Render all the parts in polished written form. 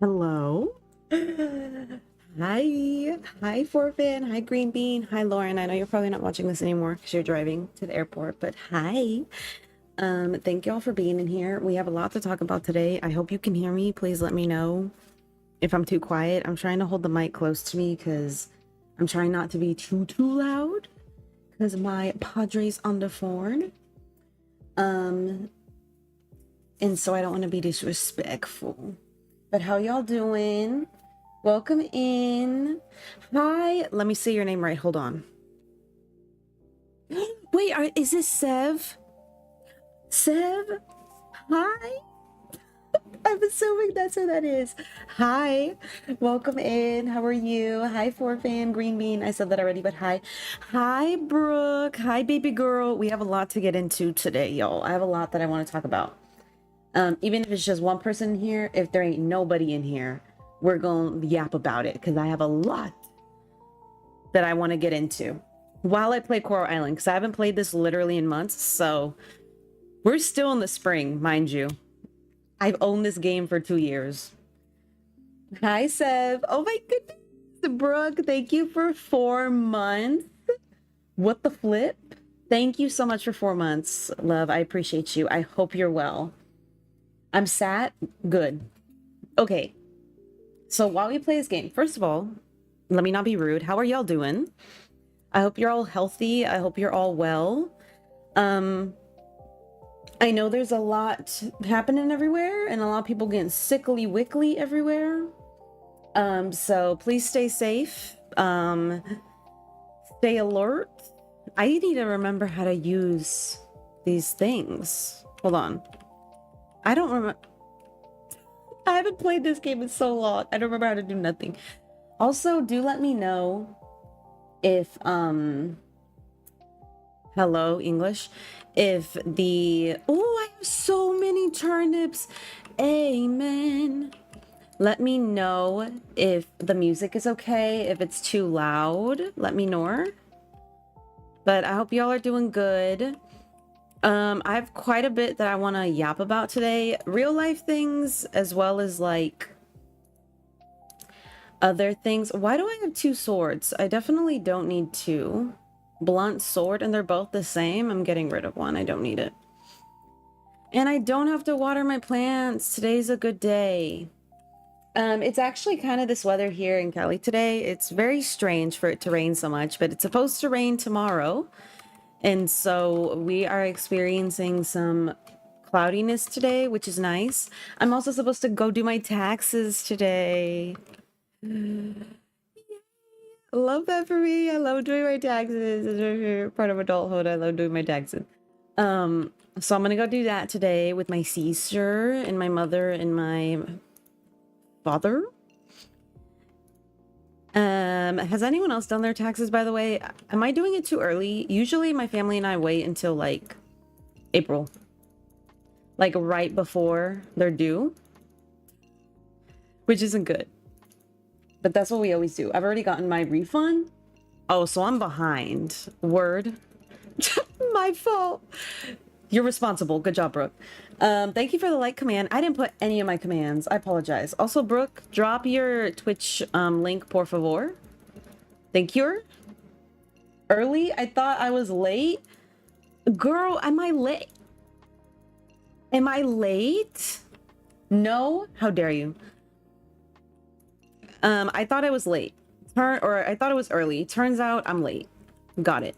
Hello. Hi. Hi, Forfan. Hi, Green Bean. Hi, Lauren. I know you're probably not watching this anymore because you're driving to the airport, but hi. Thank you all for being in here. We have a lot to talk about today. I hope you can hear me. Please let me know if I'm too quiet. I'm trying to hold the mic close to me because I'm trying not to be too loud because my Padres on the phone. And so I don't want to be disrespectful. But how y'all doing? Welcome in. Hi. Let me say your name right. Hold on. Wait, is this Sev? Sev? Hi. I'm assuming that's who that is. Hi. Welcome in. How are you? Hi, Forfan, Green Bean. I said that already, but hi. Hi, Brooke. Hi, baby girl. We have a lot to get into today, y'all. I have a lot that I want to talk about. Even if it's just one person in here, if there ain't nobody in here, we're gonna yap about it because I have a lot that I want to get into while I play Coral Island, because I haven't played this literally in months, so we're still in the spring, mind you. I've owned this game for 2 years. Hi, Sev. Oh my goodness. Brooke, thank you for 4 months. What the flip? Thank you so much for 4 months, love. I appreciate you. I hope you're well. I'm sat. Good. Okay. So while we play this game, first of all, let me not be rude. How are y'all doing? I hope you're all healthy. I hope you're all well. I know there's a lot happening everywhere and a lot of people getting sickly wickly everywhere. So please stay safe. Stay alert. I need to remember how to use these things. Hold on. I don't remember. I haven't played this game in so long. I don't remember how to do nothing. Also, do let me know if, hello, English. If the, oh, I have so many turnips. Amen. Let me know if the music is okay. If it's too loud, let me know. But I hope y'all are doing good. I have quite a bit that I want to yap about today. Real life things as well as like other things. Why do I have 2 swords? I definitely don't need 2. Blunt sword, and they're both the same. I'm getting rid of one. I don't need it. And I don't have to water my plants. Today's a good day. It's actually kind of this weather here in Cali today. It's very strange for it to rain so much, but it's supposed to rain tomorrow. And so we are experiencing some cloudiness today, which is nice. I'm also supposed to go do my taxes today. Love that for me. I love doing my taxes. It's part of adulthood. I love doing my taxes. So I'm gonna go do that today with my sister and my mother and my father. Has anyone else done their taxes, by the way? Am I doing it too early? Usually my family and I wait until like April, like right before they're due, which isn't good, but that's what we always do. I've already gotten my refund. Oh, so I'm behind. Word. My fault. You're responsible. Good job, Brooke. Thank you for the like command. I didn't put any of my commands. I apologize. Also, Brooke, drop your Twitch link, por favor. Thank you. Early? I thought I was late. Girl, am I late? Am I late? No? How dare you? I thought I was late. Or I thought it was early. Turns out I'm late. Got it.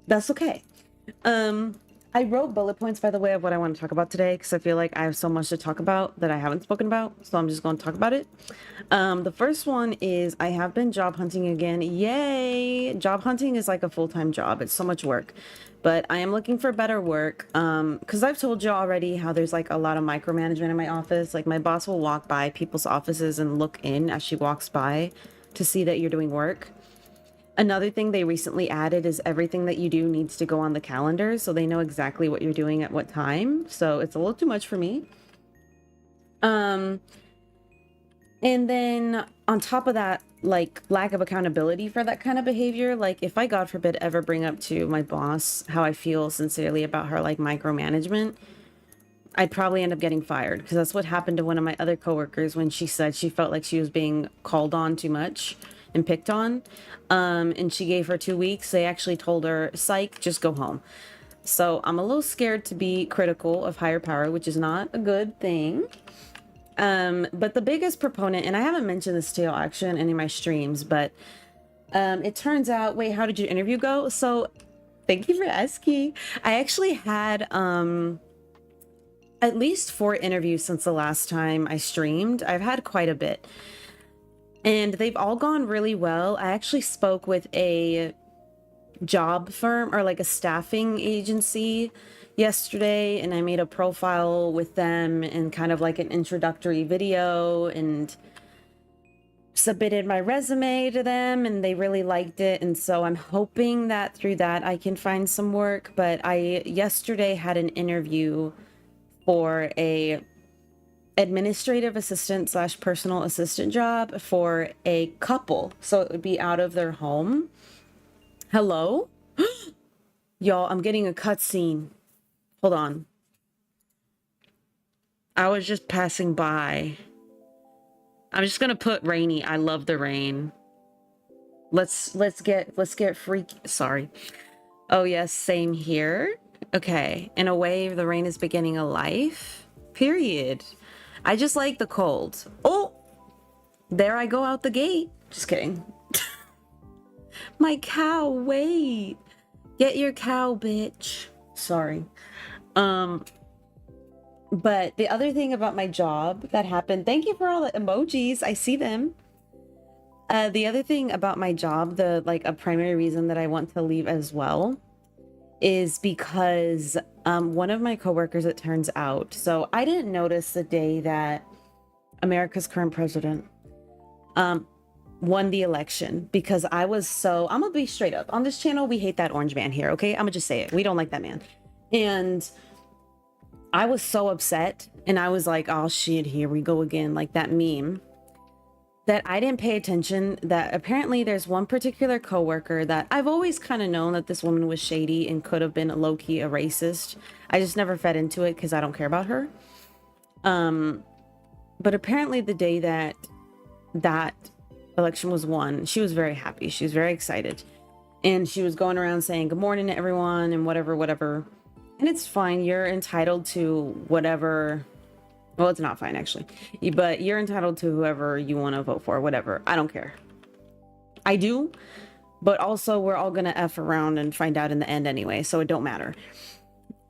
That's okay. I wrote bullet points, by the way, of what I want to talk about today, because I feel like I have so much to talk about that I haven't spoken about, so I'm just going to talk about it. The first one is I have been job hunting again. Yay! Job hunting is like a full-time job. It's so much work. But I am looking for better work, because I've told you already how there's like a lot of micromanagement in my office. Like my boss will walk by people's offices and look in as she walks by to see that you're doing work. Another thing they recently added is everything that you do needs to go on the calendar, so they know exactly what you're doing at what time. So it's a little too much for me. And then on top of that, like lack of accountability for that kind of behavior. Like if I, God forbid, ever bring up to my boss how I feel sincerely about her like micromanagement, I'd probably end up getting fired, because that's what happened to one of my other coworkers when she said she felt like she was being called on too much and picked on. And she gave her 2 weeks. They actually told her, psych, just go home. So I'm a little scared to be critical of higher power, which is not a good thing. But the biggest proponent, and I haven't mentioned this to y'all actually in any of my streams, but it turns out, wait, how did your interview go? So thank you for asking. I actually had at least 4 interviews since the last time I streamed. I've had quite a bit, and they've all gone really well. I actually spoke with a job firm, or like a staffing agency, yesterday, and I made a profile with them and kind of like an introductory video and submitted my resume to them, and they really liked it. And so I'm hoping that through that I can find some work. But I yesterday had an interview for a administrative assistant / personal assistant job for a couple, so it would be out of their home. Hello? Y'all, I'm getting a cutscene. Hold on. I was just passing by. I'm just gonna put rainy. I love the rain. Let's get freaky. Sorry. Oh yes, same here. Okay. In a way, the rain is beginning a life. Period. I just like the cold. Oh, there I go out the gate. Just kidding. My cow, wait. Get your cow, bitch. Sorry. But the other thing about my job that happened, thank you for all the emojis. I see them. The other thing about my job, a primary reason that I want to leave as well, is because one of my coworkers, it turns out, so I didn't notice the day that America's current president won the election, because I was so, I'm gonna be straight up. On this channel, we hate that orange man here, okay? I'm gonna just say it. We don't like that man. And I was so upset, and I was like, oh shit, here we go again, like that meme, that I didn't pay attention that apparently there's one particular coworker that I've always kind of known that this woman was shady and could have been low-key a racist. I just never fed into it because I don't care about her. But apparently the day that that election was won, she was very happy. She was very excited. And she was going around saying good morning to everyone and whatever. And it's fine. You're entitled to whatever. Well, it's not fine, actually. But you're entitled to whoever you want to vote for, whatever. I don't care. I do. But also, we're all going to F around and find out in the end anyway. So it don't matter.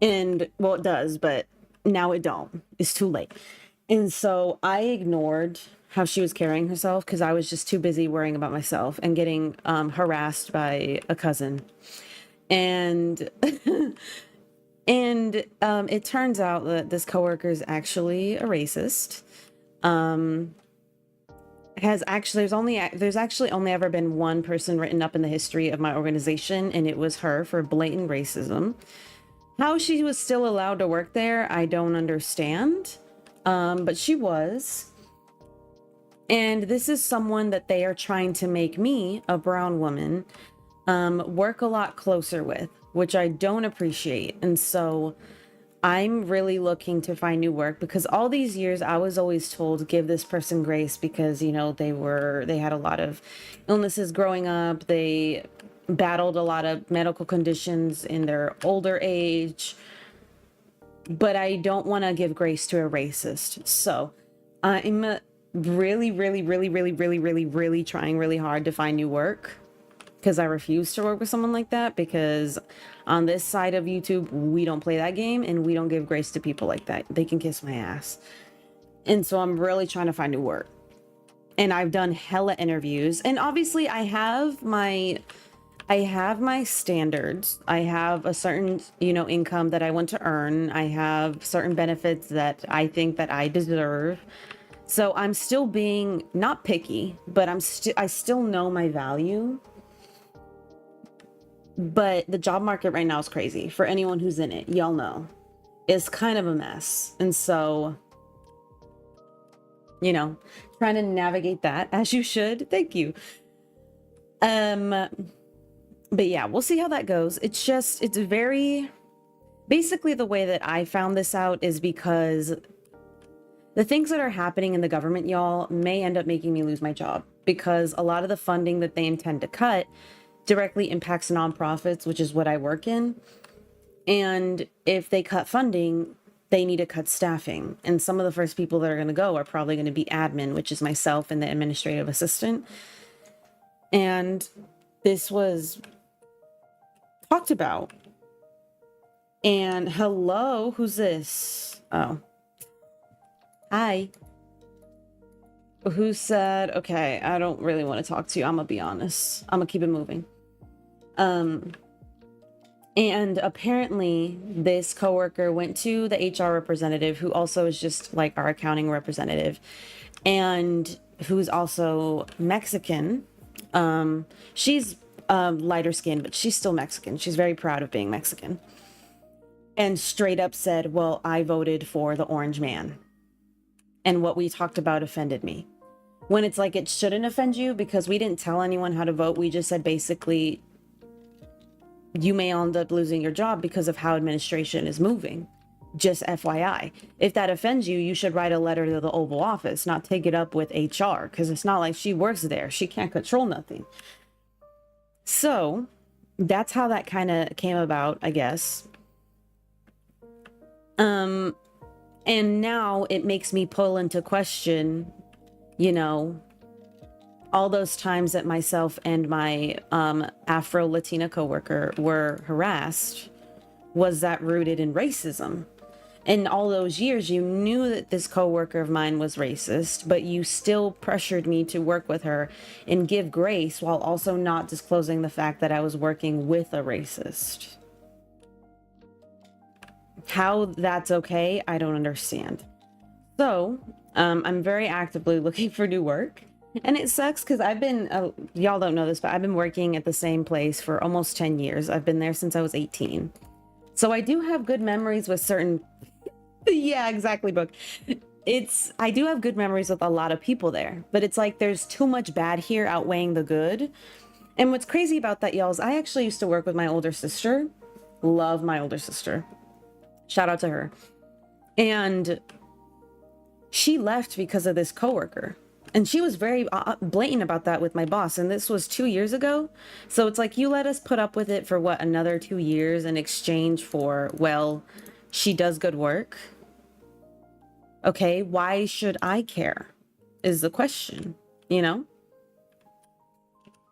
And, well, it does. But now it don't. It's too late. And so I ignored how she was carrying herself because I was just too busy worrying about myself and getting harassed by a cousin. And... And it turns out that this coworker is actually a racist. There's actually only ever been one person written up in the history of my organization, and it was her for blatant racism. How she was still allowed to work there, I don't understand. But she was. And this is someone that they are trying to make me, a brown woman, work a lot closer with, which I don't appreciate. And so I'm really looking to find new work, because all these years I was always told, give this person grace because, you know, they had a lot of illnesses growing up. They battled a lot of medical conditions in their older age. But I don't want to give grace to a racist. So I'm really trying really hard to find new work, because I refuse to work with someone like that, because on this side of YouTube, we don't play that game and we don't give grace to people like that. They can kiss my ass. And so I'm really trying to find new work. And I've done hella interviews, and obviously I have my standards. I have a certain, income that I want to earn. I have certain benefits that I think that I deserve. So I'm still being not picky, but I still know my value. But the job market right now is crazy. For anyone who's in it, y'all know, it's kind of a mess. And so, trying to navigate that, as you should. Thank you. But yeah, we'll see how that goes. It's basically the way that I found this out is because the things that are happening in the government, y'all, may end up making me lose my job, because a lot of the funding that they intend to cut directly impacts nonprofits, which is what I work in. And if they cut funding, they need to cut staffing. And some of the first people that are going to go are probably going to be admin, which is myself and the administrative assistant. And this was talked about. And hello, who's this? Oh, hi. Who said, okay, I don't really want to talk to you. I'm gonna be honest. I'm gonna keep it moving. And apparently this coworker went to the HR representative, who also is just like our accounting representative, and who's also Mexican. She's lighter skinned, but she's still Mexican. She's very proud of being Mexican. And straight up said, well, I voted for the orange man. And what we talked about offended me. When it's like, it shouldn't offend you, because we didn't tell anyone how to vote. We just said, basically, you may end up losing your job because of how administration is moving. Just FYI. If that offends you, you should write a letter to the Oval Office, not take it up with HR, because it's not like she works there. She can't control nothing. So that's how that kind of came about, I guess. And now it makes me pull into question, you know, all those times that myself and my Afro-Latina coworker were harassed. Was that rooted in racism? In all those years, you knew that this coworker of mine was racist, but you still pressured me to work with her and give grace, while also not disclosing the fact that I was working with a racist. How that's okay, I don't understand. So I'm very actively looking for new work. And it sucks because I've been, y'all don't know this, but I've been working at the same place for almost 10 years. I've been there since I was 18. So I do have good memories with certain, yeah, exactly, Brooke. I do have good memories with a lot of people there, but it's like there's too much bad here outweighing the good. And what's crazy about that, y'all, is I actually used to work with my older sister. Love my older sister. Shout out to her. And she left because of this coworker. And she was very blatant about that with my boss. And this was 2 years ago. So it's like, you let us put up with it for what, another 2 years in exchange for, well, she does good work. Okay, why should I care? Is the question, you know?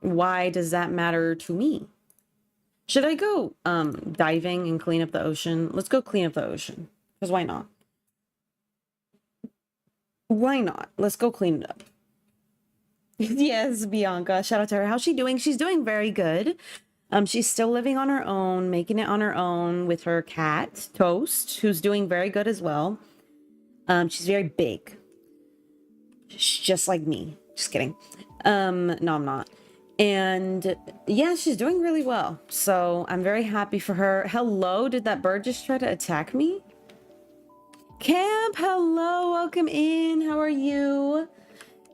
Why does that matter to me? Should I go diving and clean up the ocean? Let's go clean up the ocean. Because why not? Why not? Let's go clean it up. Yes, Bianca. Shout out to her. How's she doing? She's doing very good. She's still living on her own, making it on her own with her cat, Toast, who's doing very good as well. She's very big. She's just like me. Just kidding. No, I'm not. And yeah, she's doing really well. So I'm very happy for her. Hello, did that bird just try to attack me? Camp, hello, welcome in. How are you?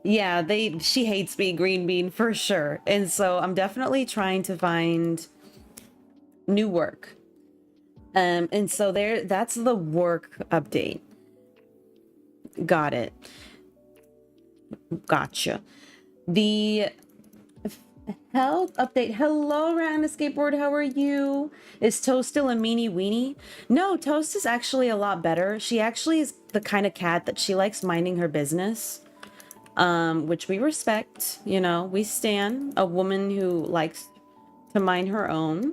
Yeah, she hates me, Green Bean, for sure. And so I'm definitely trying to find new work. And so that's the work update. Got it. Gotcha. The health update. Hello, Rat on a Skateboard. How are you? Is Toast still a meanie weenie? No, Toast is actually a lot better. She actually is the kind of cat that she likes minding her business, which we respect. You know, we stan a woman who likes to mind her own.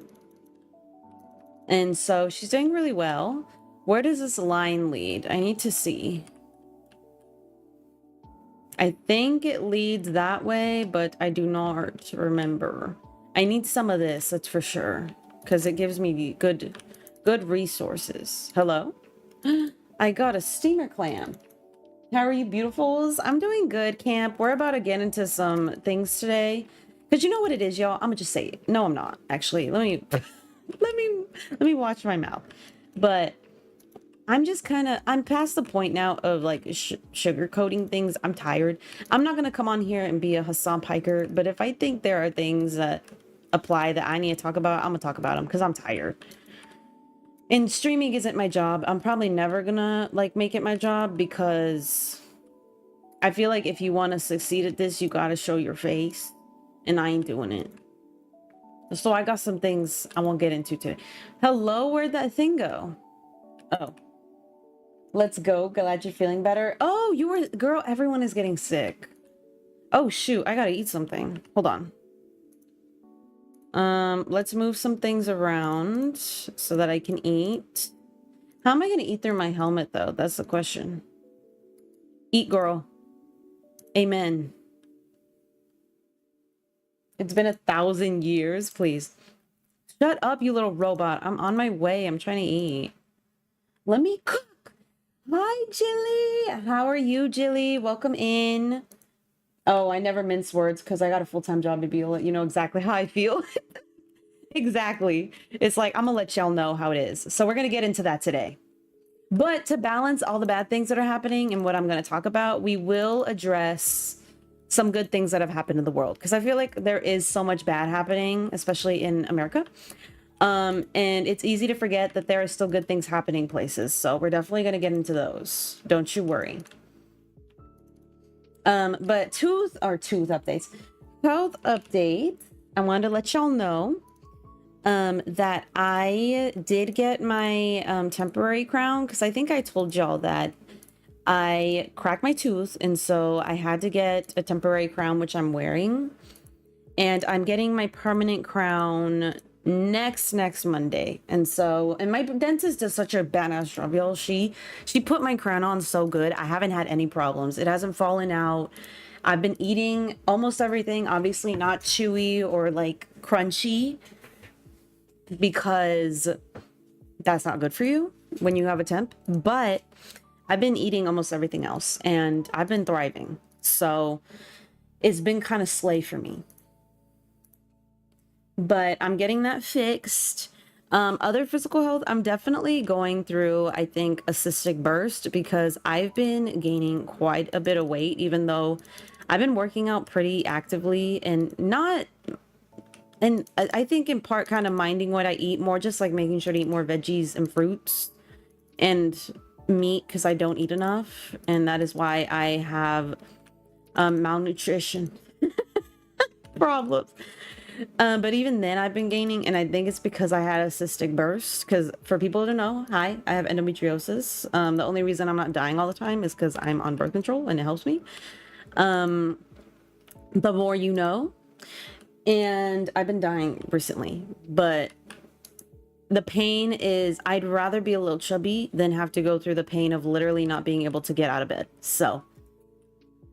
And so she's doing really well. Where does this line lead? I need to see. I think it leads that way, but I do not remember. I need some of this, that's for sure, because it gives me good resources. Hello? I got a steamer clam. How are you, beautifuls? I'm doing good, Camp. We're about to get into some things today. Because you know what it is, y'all? I'm gonna just say it. No, I'm not. Actually, let me let me watch my mouth. But I'm just I'm past the point now of like sugarcoating things. I'm tired. I'm not going to come on here and be a Hassan Piker, but if I think there are things that apply that I need to talk about, I'm going to talk about them because I'm tired. And streaming isn't my job. I'm probably never gonna like make it my job because I feel like if you want to succeed at this, you gotta show your face, and I ain't doing it. So I got some things I won't get into today. Hello, where'd that thing go? Oh, let's go. Glad you're feeling better. Oh, you were, girl, everyone is getting sick. Oh shoot, I gotta eat something. Hold on. Let's move some things around so that I can eat. How am I gonna eat through my helmet though? That's the question. Eat, girl. Amen. It's been 1,000 years, please. Shut up, you little robot. I'm on my way. I'm trying to eat. Let me cook. Hi, Jilly. How are you, Jilly? Welcome in. Oh, I never mince words because I got a full-time job to be able to, you know exactly how I feel. Exactly. It's like, I'm gonna let y'all know how it is. So we're gonna get into that today. But to balance all the bad things that are happening and what I'm gonna talk about, we will address some good things that have happened in the world, because I feel like there is so much bad happening, especially in America. And it's easy to forget that there are still good things happening places. So we're definitely going to get into those. Don't you worry. But tooth updates. Health update. I wanted to let y'all know that I did get my temporary crown, because I think I told y'all that I cracked my tooth, and so I had to get a temporary crown, which I'm wearing, and I'm getting my permanent crown next Monday. And so, and my dentist does such a badass job, y'all. She put my crown on so good. I haven't had any problems. It hasn't fallen out. I've been eating almost everything, obviously not chewy or like crunchy, because that's not good for you when you have a temp, but I've been eating almost everything else and I've been thriving. So it's been kind of slay for me. But I'm getting that fixed. Other physical health, I'm definitely going through, I think, a cystic burst, because I've been gaining quite a bit of weight, even though I've been working out pretty actively and I think in part kind of minding what I eat more, just like making sure to eat more veggies and fruits and meat, because I don't eat enough, and that is why I have malnutrition problems. But even then I've been gaining, and I think it's because I had a cystic burst. Because for people to know, hi, I have endometriosis. The only reason I'm not dying all the time is because I'm on birth control and it helps me. The more you know. And I've been dying recently, but the pain is, I'd rather be a little chubby than have to go through the pain of literally not being able to get out of bed. So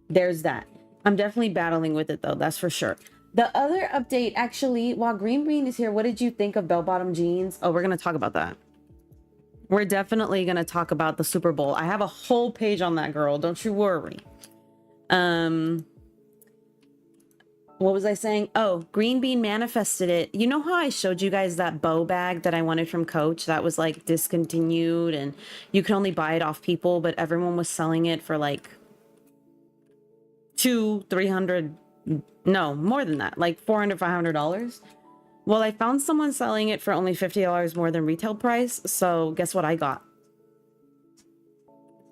there's that. I'm definitely battling with it though, that's for sure. The other update, actually, while Green Bean is here, what did you think of bell-bottom jeans? Oh, we're going to talk about that. We're definitely going to talk about the Super Bowl. I have a whole page on that, girl. Don't you worry. What was I saying? Oh, Green Bean manifested it. You know how I showed you guys that bow bag that I wanted from Coach that was like discontinued and you could only buy it off people, but everyone was selling it for like $300, no, more than that, like $400, $500. Well, I found someone selling it for only $50 more than retail price. So guess what I got?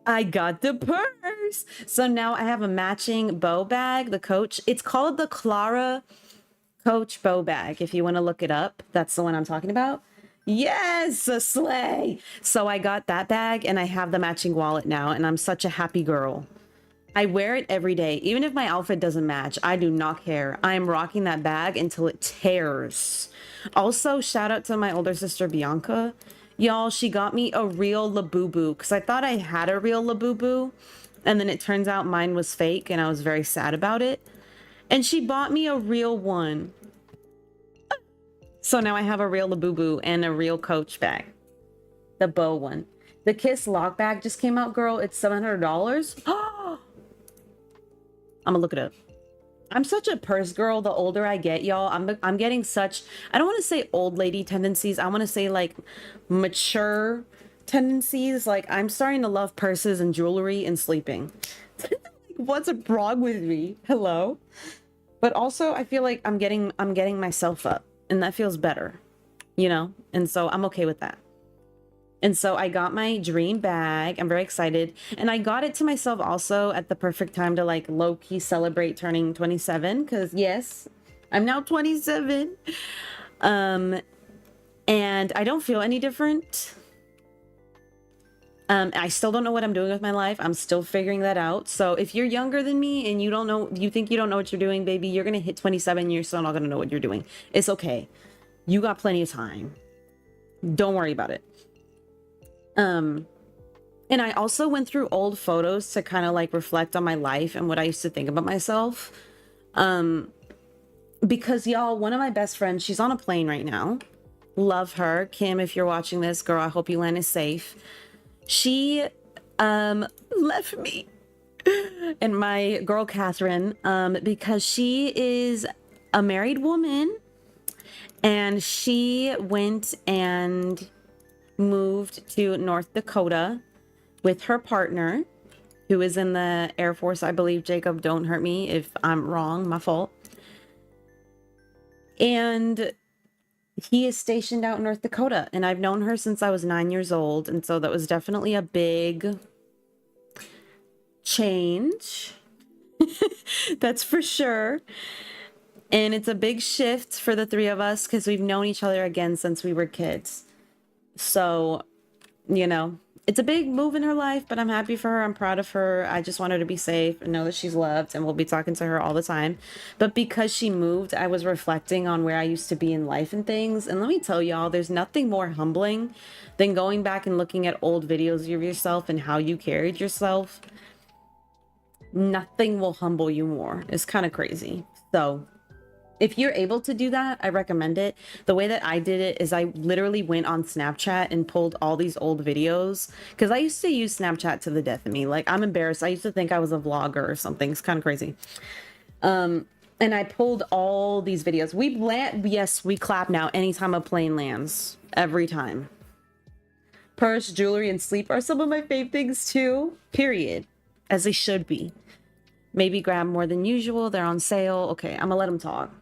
I got the purse. So now I have a matching bow bag, the Coach. It's called the Clara Coach bow bag. If you want to look it up, that's the one I'm talking about. Yes, a slay. So I got that bag and I have the matching wallet now, and I'm such a happy girl. I wear it every day. Even if my outfit doesn't match, I do not care. I am rocking that bag until it tears. Also, shout out to my older sister, Bianca. Y'all, she got me a real Labubu, because I thought I had a real Labubu, and then it turns out mine was fake, and I was very sad about it. And she bought me a real one. So now I have a real Labubu and a real Coach bag. The bow one. The Kiss lock bag just came out, girl. It's $700. Oh! I'm gonna look it up. I'm such a purse girl. The older I get, y'all, I'm getting such, I don't want to say old lady tendencies. I want to say like mature tendencies. Like I'm starting to love purses and jewelry and sleeping. What's wrong with me? Hello. But also I feel like I'm getting myself up, and that feels better, you know? And so I'm okay with that. And so I got my dream bag. I'm very excited. And I got it to myself also at the perfect time to like low-key celebrate turning 27. Because yes, I'm now 27. And I don't feel any different. I still don't know what I'm doing with my life. I'm still figuring that out. So if you're younger than me and you don't know, you think you don't know what you're doing, baby, you're going to hit 27. You're still not going to know what you're doing. It's okay. You got plenty of time. Don't worry about it. And I also went through old photos to kind of like reflect on my life and what I used to think about myself. Because y'all, one of my best friends, she's on a plane right now. Love her. Kim, if you're watching this, girl, I hope you land is safe. She left me and my girl Catherine because she is a married woman and she went and moved to North Dakota with her partner, who is in the Air Force, I believe. Jacob, don't hurt me if I'm wrong, my fault. And he is stationed out in North Dakota, and I've known her since I was 9 years old, and so that was definitely a big change. That's for sure. And it's a big shift for the three of us because we've known each other again since we were kids. So, you know, it's a big move in her life, but I'm happy for her. I'm proud of her. I just want her to be safe and know that she's loved, and we'll be talking to her all the time. But because she moved, I was reflecting on where I used to be in life and things. And let me tell y'all, there's nothing more humbling than going back and looking at old videos of yourself and how you carried yourself. Nothing will humble you more. It's kind of crazy. So if you're able to do that, I recommend it. The way that I did it is I literally went on Snapchat and pulled all these old videos, because I used to use Snapchat to the death of me. Like, I'm embarrassed. I used to think I was a vlogger or something. It's kind of crazy. And I pulled all these videos. Yes, we clap now anytime a plane lands. Every time. Purse, jewelry, and sleep are some of my fave things too. Period. As they should be. Maybe grab more than usual. They're on sale. Okay, I'm gonna let them talk.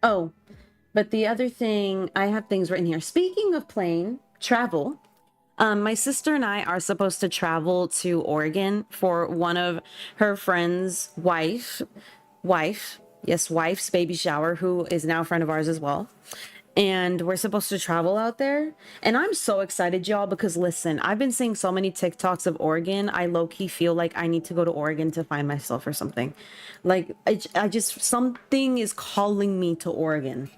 Oh, but the other thing, I have things written here. Speaking of plane travel, my sister and I are supposed to travel to Oregon for one of her friend's wife's baby shower, who is now a friend of ours as well. And we're supposed to travel out there. And I'm so excited, y'all, because listen, I've been seeing so many TikToks of Oregon. I low-key feel like I need to go to Oregon to find myself or something. Like, I just, something is calling me to Oregon.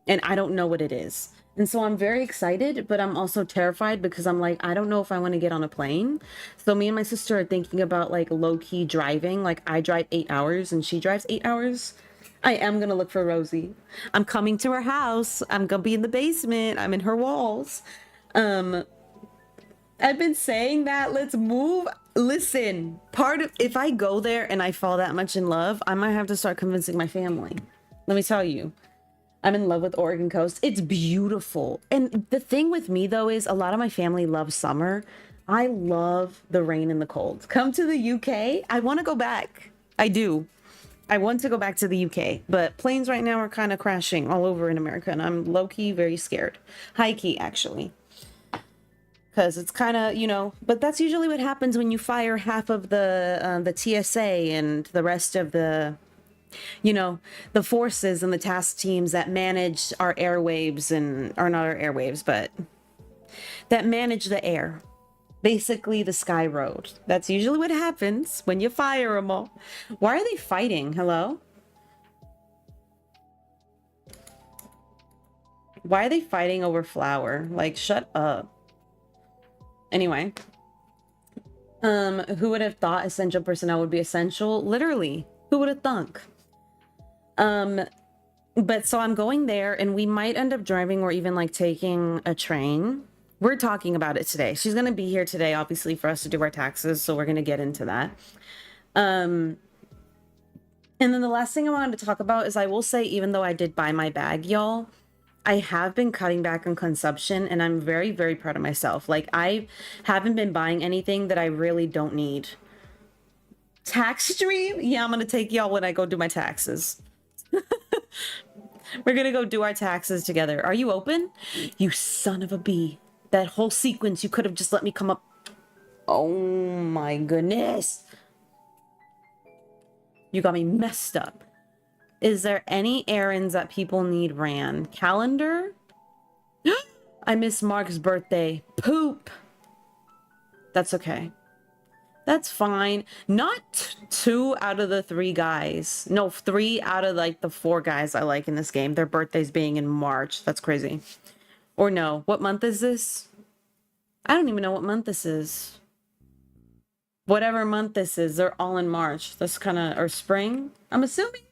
And I don't know what it is. And so I'm very excited, but I'm also terrified because I'm like, I don't know if I want to get on a plane. So me and my sister are thinking about like low-key driving. Like, I drive 8 hours and she drives 8 hours. I am gonna look for Rosie. I'm coming to her house. I'm gonna be in the basement. I'm in her walls. I've been saying that. Let's move. Listen, if I go there and I fall that much in love, I might have to start convincing my family. Let me tell you, I'm in love with Oregon coast. It's beautiful. And the thing with me though is a lot of my family loves summer. I love the rain and the cold. Come to the UK. I want to go back. I do. I want to go back to the UK, but planes right now are kind of crashing all over in America, and I'm low-key very scared. High-key, actually. Because it's kind of, you know, but that's usually what happens when you fire half of the TSA and the rest of the, you know, the forces and the task teams that manage our airwaves and, or not our airwaves, but that manage the air. Basically the Sky Road. That's usually what happens when you fire them all. Why are they fighting? Hello? Why are they fighting over flour? Like, shut up. Anyway. Who would have thought essential personnel would be essential? Literally. Who would have thunk? But so I'm going there and we might end up driving or even like taking a train. We're talking about it today. She's going to be here today, obviously, for us to do our taxes. So we're going to get into that. And then the last thing I wanted to talk about is I will say, even though I did buy my bag, y'all, I have been cutting back on consumption and I'm very, very proud of myself. Like, I haven't been buying anything that I really don't need. Tax stream? Yeah, I'm going to take y'all when I go do my taxes. We're gonna go do our taxes together. Are you open? You son of a bee. That whole sequence, you could have just let me come up. Oh my goodness. You got me messed up. Is there any errands that people need ran? Calendar? I miss Mark's birthday. Poop. That's okay. That's fine. Not 2 out of the 3 guys. No, 3 out of like the 4 guys I like in this game. Their birthdays being in March. That's crazy. Or no. What month is this? I don't even know what month this is. Whatever month this is, they're all in March. That's kind of, or spring, I'm assuming.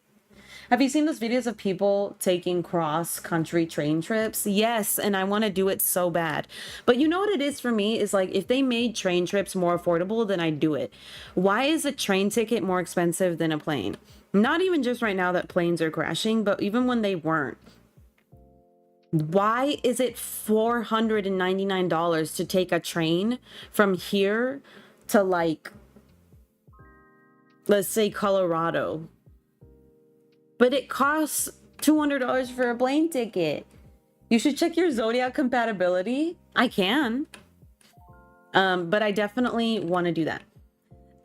Have you seen those videos of people taking cross-country train trips? Yes, and I want to do it so bad. But you know what it is for me? Is like, if they made train trips more affordable, then I'd do it. Why is a train ticket more expensive than a plane? Not even just right now that planes are crashing, but even when they weren't. Why is it $499 to take a train from here to, like, let's say Colorado? But it costs $200 for a plane ticket. You should check your Zodiac compatibility. I can. But I definitely want to do that.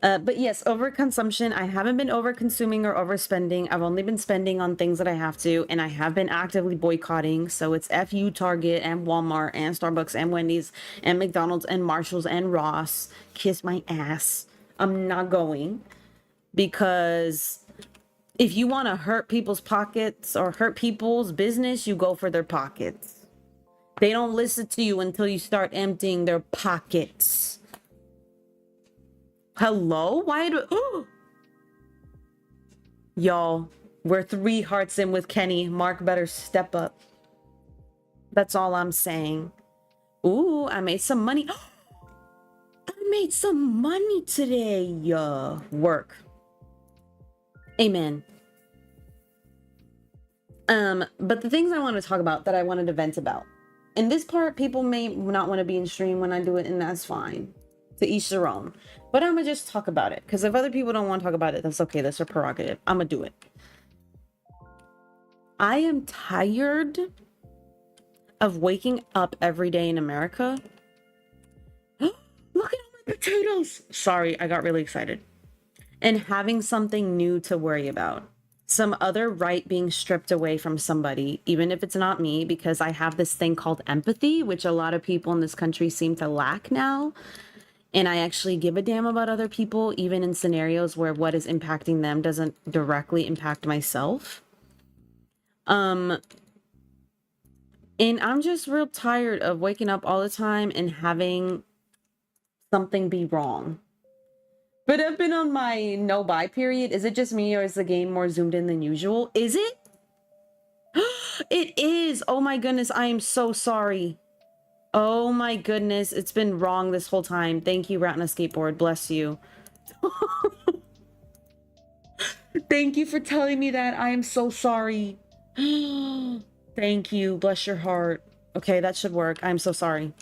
But yes, overconsumption. I haven't been overconsuming or overspending. I've only been spending on things that I have to. And I have been actively boycotting. So it's FU, Target, and Walmart, and Starbucks, and Wendy's, and McDonald's, and Marshall's, and Ross. Kiss my ass. I'm not going. Because if you want to hurt people's pockets or hurt people's business, you go for their pockets. They don't listen to you until you start emptying their pockets. Hello? Why do... Y'all, we're 3 hearts in with Kenny. Mark better step up. That's all I'm saying. Ooh, I made some money. I made some money today. Work. Amen. But the things I want to talk about that I wanted to vent about. In this part, people may not want to be in stream when I do it, and that's fine. To each their own. But I'm gonna just talk about it. Because if other people don't want to talk about it, that's okay. That's their prerogative. I'm gonna do it. I am tired of waking up every day in America. Look at all my potatoes. Sorry, I got really excited. And having something new to worry about. Some other right being stripped away from somebody, even if it's not me, because I have this thing called empathy, which a lot of people in this country seem to lack now. And I actually give a damn about other people, even in scenarios where what is impacting them doesn't directly impact myself. And I'm just real tired of waking up all the time and having something be wrong. But I've been on my no-buy period. Is it just me, or is the game more zoomed in than usual? Is it? It is. Oh my goodness. I am so sorry. Oh my goodness. It's been wrong this whole time. Thank you, Rat on a Skateboard. Bless you. Thank you for telling me that. I am so sorry. Thank you. Bless your heart. Okay, that should work. I'm so sorry.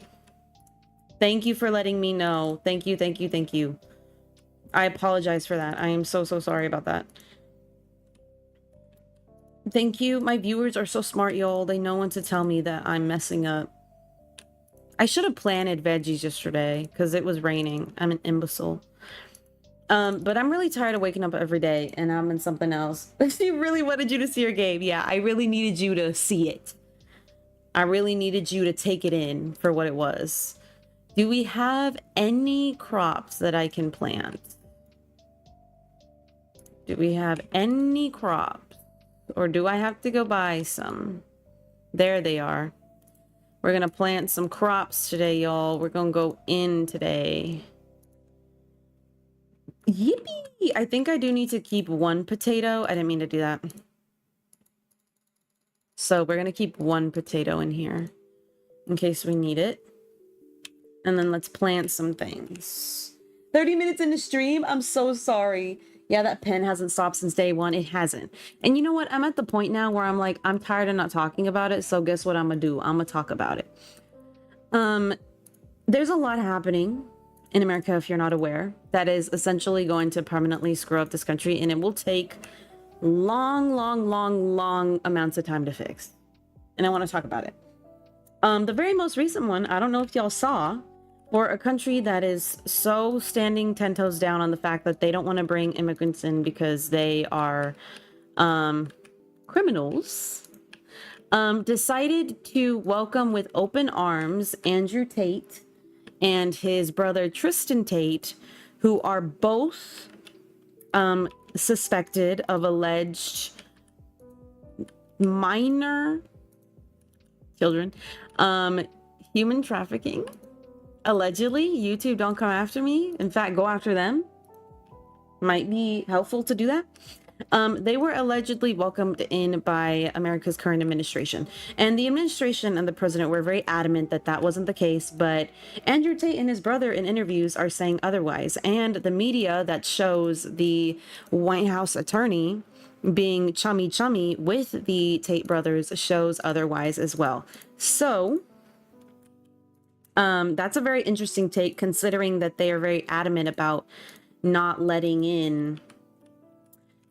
Thank you for letting me know. Thank you, thank you, thank you. I apologize for that. I am so sorry about that. Thank you. My viewers are so smart, y'all. They know when to tell me that I'm messing up. I should have planted veggies yesterday because it was raining. I'm an imbecile. But I'm really tired of waking up every day and I'm in something else. She really wanted you to see her game. Yeah, I really needed you to see it. I really needed you to take it in for what it was. Do we have any crops that I can plant? Do we have any crops? Or do I have to go buy some? There they are. We're gonna plant some crops today, y'all. We're gonna go in today. Yippee! I think I do need to keep 1 potato. I didn't mean to do that. So we're gonna keep 1 potato in here in case we need it. And then let's plant some things. 30 minutes into stream? I'm so sorry. Yeah, that pen hasn't stopped since day 1. It hasn't. And you know what? I'm at the point now where I'm like, I'm tired of not talking about it. So guess what I'm gonna do? I'm gonna talk about it. There's a lot happening in America, if you're not aware, that is essentially going to permanently screw up this country. And it will take long amounts of time to fix. And I want to talk about it. The very most recent one, I don't know if y'all saw, for a country that is so standing 10 toes down on the fact that they don't want to bring immigrants in because they are criminals, decided to welcome with open arms Andrew Tate and his brother Tristan Tate, who are both suspected of alleged minor children human trafficking. Allegedly. YouTube, don't come after me. In fact, go after them. Might be helpful to do that. They were allegedly welcomed in by America's current administration, and the administration and the president were very adamant that that wasn't the case. But Andrew Tate and his brother in interviews are saying otherwise, and the media that shows the White House attorney being chummy with the Tate brothers shows otherwise as well. So that's a very interesting take, considering that they are very adamant about not letting in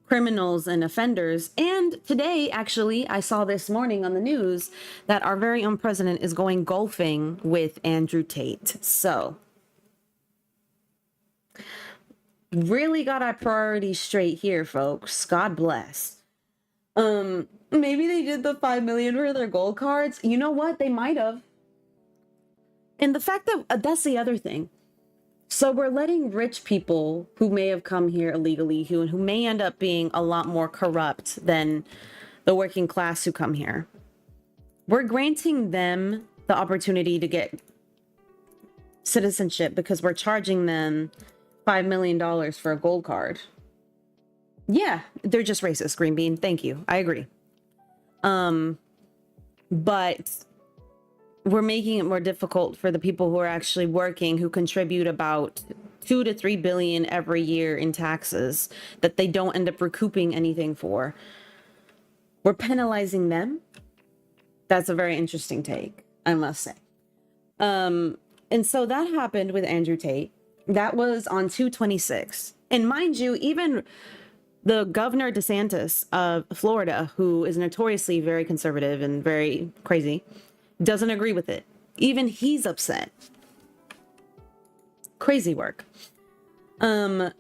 criminals and offenders. And today, actually, I saw this morning on the news that our very own president is going golfing with Andrew Tate. So really got our priorities straight here, folks. God bless. Maybe they did the 5 million for their gold cards. You know what? They might have. And the fact that that's the other thing. So we're letting rich people who may have come here illegally, who may end up being a lot more corrupt than the working class who come here. We're granting them the opportunity to get citizenship because we're charging them $5 million for a gold card. Yeah, they're just racist, Green Bean. Thank you. I agree. But we're making it more difficult for the people who are actually working, who contribute about 2 to 3 billion every year in taxes that they don't end up recouping anything for. We're penalizing them. That's a very interesting take, I must say. And so that happened with Andrew Tate. That was on 2/26. And mind you, even the governor DeSantis of Florida, who is notoriously very conservative and very crazy, doesn't agree with it. Even he's upset. Crazy work. The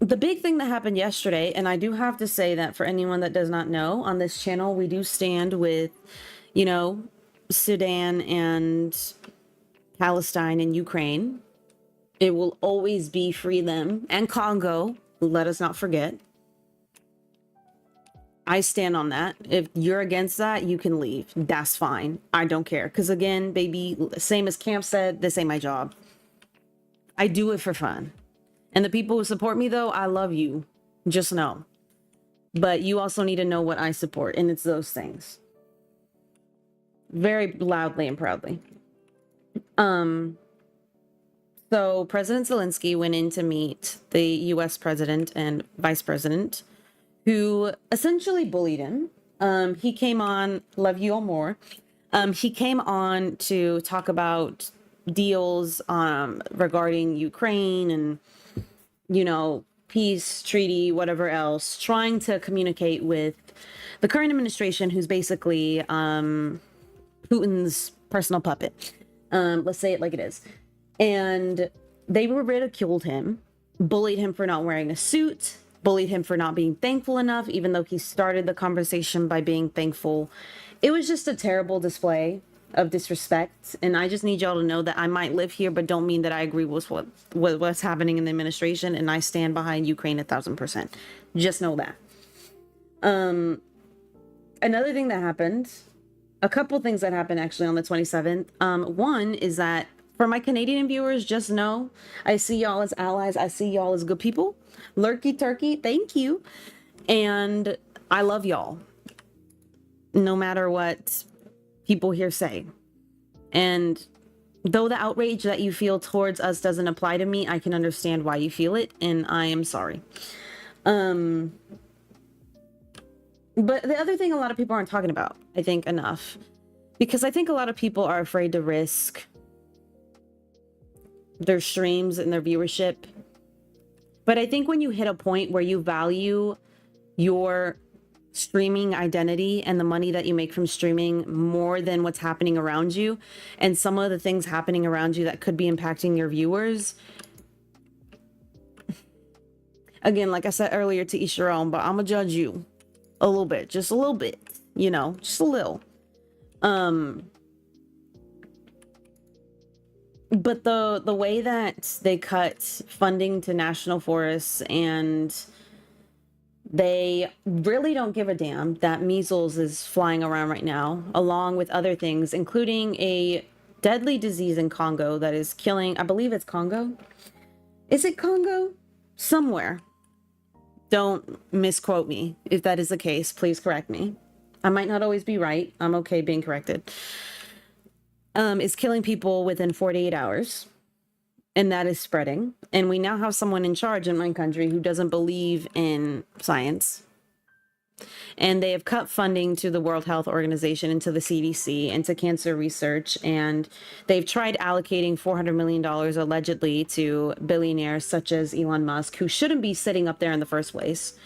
big thing that happened yesterday, and I do have to say that for anyone that does not know, on this channel, we do stand with, you know, Sudan and Palestine and Ukraine. It will always be free them, and Congo, let us not forget. I stand on that. If you're against that, you can leave. That's fine. I don't care. Because again, baby, same as Camp said, this ain't my job. I do it for fun. And the people who support me, though, I love you. Just know. But you also need to know what I support. And it's those things. Very loudly and proudly. So President Zelensky went in to meet the US president and vice president, who essentially bullied him. He came on, love you all more. He came on to talk about deals regarding Ukraine and, you know, peace treaty, whatever else, trying to communicate with the current administration, who's basically Putin's personal puppet. Let's say it like it is. And they were ridiculed him, bullied him for not wearing a suit, bullied him for not being thankful enough, even though he started the conversation by being thankful. It was just a terrible display of disrespect. And I just need y'all to know that I might live here, but don't mean that I agree with what's happening in the administration. And I stand behind Ukraine 1,000%. Just know that. Another thing that happened, a couple things that happened actually on the 27th. One is that for my Canadian viewers, just know I see y'all as allies. I see y'all as good people. Lurky turkey, thank you. And I love y'all, no matter what people here say. And though the outrage that you feel towards us doesn't apply to me, I can understand why you feel it, and I am sorry. But the other thing a lot of people aren't talking about, I think, enough, because I think a lot of people are afraid to risk their streams and their viewership. But I think when you hit a point where you value your streaming identity and the money that you make from streaming more than what's happening around you, and some of the things happening around you that could be impacting your viewers. Again, like I said earlier, to each your own, but I'm gonna judge you a little bit, just a little bit, you know, just a little. But the way that they cut funding to national forests, and they really don't give a damn that measles is flying around right now, along with other things, including a deadly disease in Congo that is killing, I believe it's Congo. Is it Congo? Somewhere. Don't misquote me. If that is the case, please correct me. I might not always be right. I'm okay being corrected. Is killing people within 48 hours. And that is spreading. And we now have someone in charge in my country who doesn't believe in science. And they have cut funding to the World Health Organization and to the CDC and to cancer research. And they've tried allocating $400 million allegedly to billionaires such as Elon Musk, who shouldn't be sitting up there in the first place.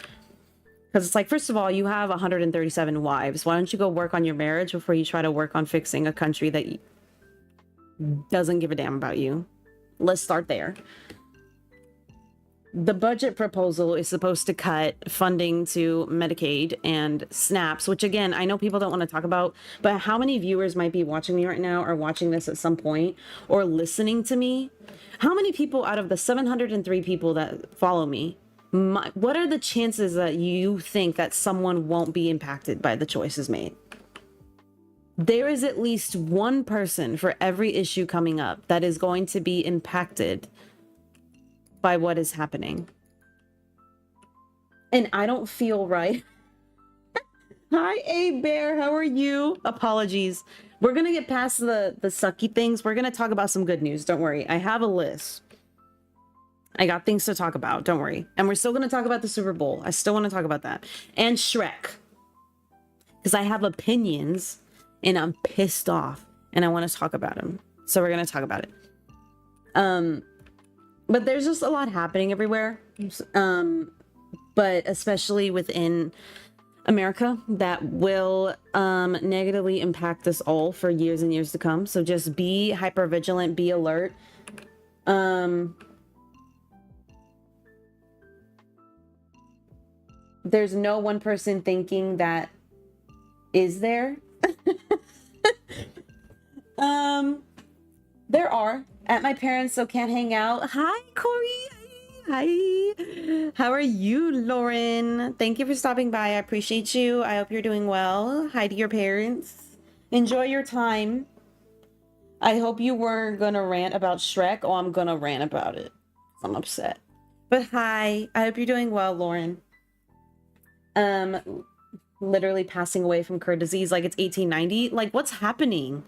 Because it's like, first of all, you have 137 wives. Why don't you go work on your marriage before you try to work on fixing a country that doesn't give a damn about you? Let's start there. The budget proposal is supposed to cut funding to Medicaid and SNAPs, which again, I know people don't want to talk about, but how many viewers might be watching me right now or watching this at some point or listening to me? How many people out of the 703 people that follow me, what are the chances that you think that someone won't be impacted by the choices made? There is at least one person for every issue coming up that is going to be impacted by what is happening. And I don't feel right. Hi, 𝐜𝐽, how are you? Apologies. We're going to get past the sucky things. We're going to talk about some good news. Don't worry. I have a list. I got things to talk about. Don't worry. And we're still going to talk about the Super Bowl. I still want to talk about that. And Shrek. Because I have opinions and I'm pissed off and I want to talk about them. So we're going to talk about it. But there's just a lot happening everywhere. But especially within America that will negatively impact us all for years and years to come. So just be hyper vigilant, be alert. There's no one person thinking that is there. There are at my parents, so can't hang out. Hi, Corey. Hi. How are you, Lauren? Thank you for stopping by. I appreciate you. I hope you're doing well. Hi to your parents. Enjoy your time. I hope you weren't gonna rant about Shrek. Oh, I'm gonna rant about it. I'm upset. But hi. I hope you're doing well, Lauren. Literally passing away from Crohn's disease like it's 1890. Like, what's happening?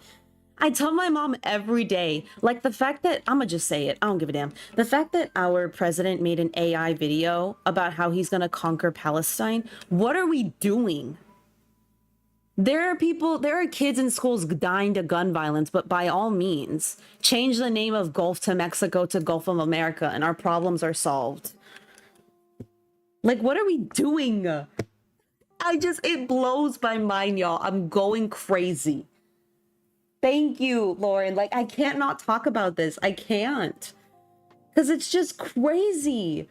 I tell my mom every day, like the fact that, I'm gonna just say it, I don't give a damn. The fact that our president made an AI video about how he's gonna conquer Palestine. What are we doing? There are kids in schools dying to gun violence, but by all means, change the name of Gulf to Mexico to Gulf of America and our problems are solved. Like, what are we doing? It blows my mind, y'all. I'm going crazy. Thank you, Lauren. Like, I can't not talk about this. I can't. Because it's just crazy.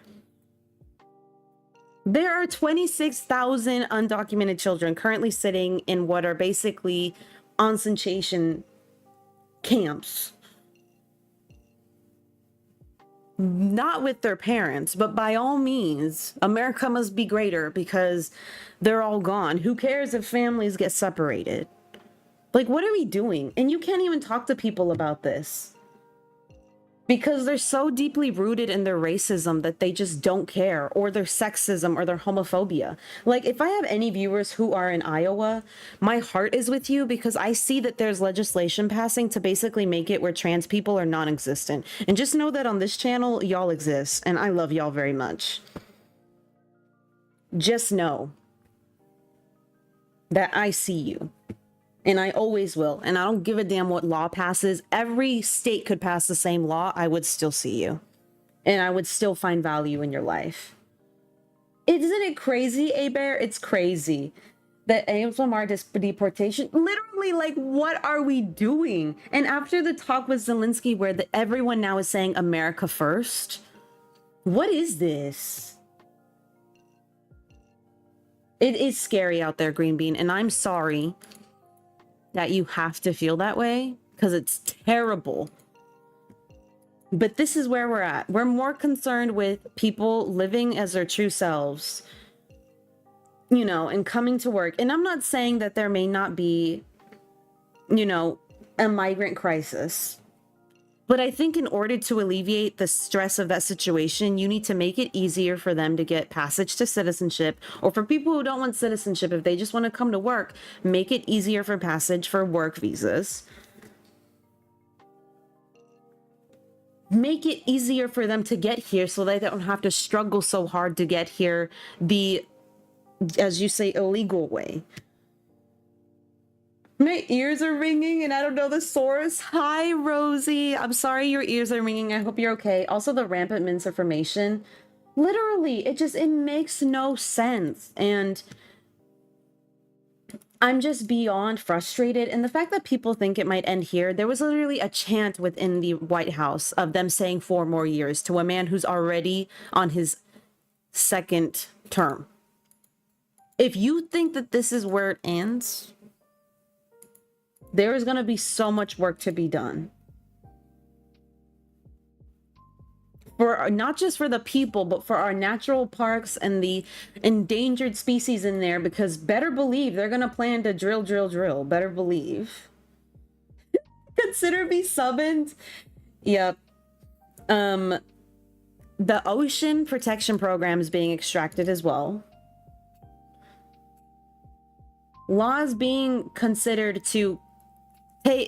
There are 26,000 undocumented children currently sitting in what are basically concentration camps. Not with their parents, but by all means, America must be greater because they're all gone. Who cares if families get separated? Like, what are we doing? And you can't even talk to people about this because they're so deeply rooted in their racism that they just don't care, or their sexism or their homophobia. Like, if I have any viewers who are in Iowa, my heart is with you because I see that there's legislation passing to basically make it where trans people are non-existent. And just know that on this channel, y'all exist, and I love y'all very much. Just know that I see you. And I always will. And I don't give a damn what law passes. Every state could pass the same law. I would still see you. And I would still find value in your life. Isn't it crazy, 𝐜𝐫𝐞? It's crazy that aims from our deportation. Literally, like, what are we doing? And after the talk with Zelensky, where everyone now is saying America first, what is this? It is scary out there, Green Bean, and I'm sorry that you have to feel that way, because it's terrible. But this is where we're at. We're more concerned with people living as their true selves, you know, and coming to work. And I'm not saying that there may not be, you know, a migrant crisis. But I think in order to alleviate the stress of that situation, you need to make it easier for them to get passage to citizenship, or for people who don't want citizenship, if they just want to come to work, make it easier for passage for work visas. Make it easier for them to get here so they don't have to struggle so hard to get here the, as you say, illegal way. My ears are ringing and I don't know the source. Hi, Rosie. I'm sorry your ears are ringing. I hope you're okay. Also, the rampant misinformation. Literally, it makes no sense. And I'm just beyond frustrated. And the fact that people think it might end here, there was literally a chant within the White House of them saying 4 more years to a man who's already on his 2nd term. If you think that this is where it ends, there is going to be so much work to be done. For not just for the people, but for our natural parks and the endangered species in there, because better believe they're going to plan to drill. Better believe. Consider me summoned. Yep. The ocean protection program is being extracted as well. Laws being considered to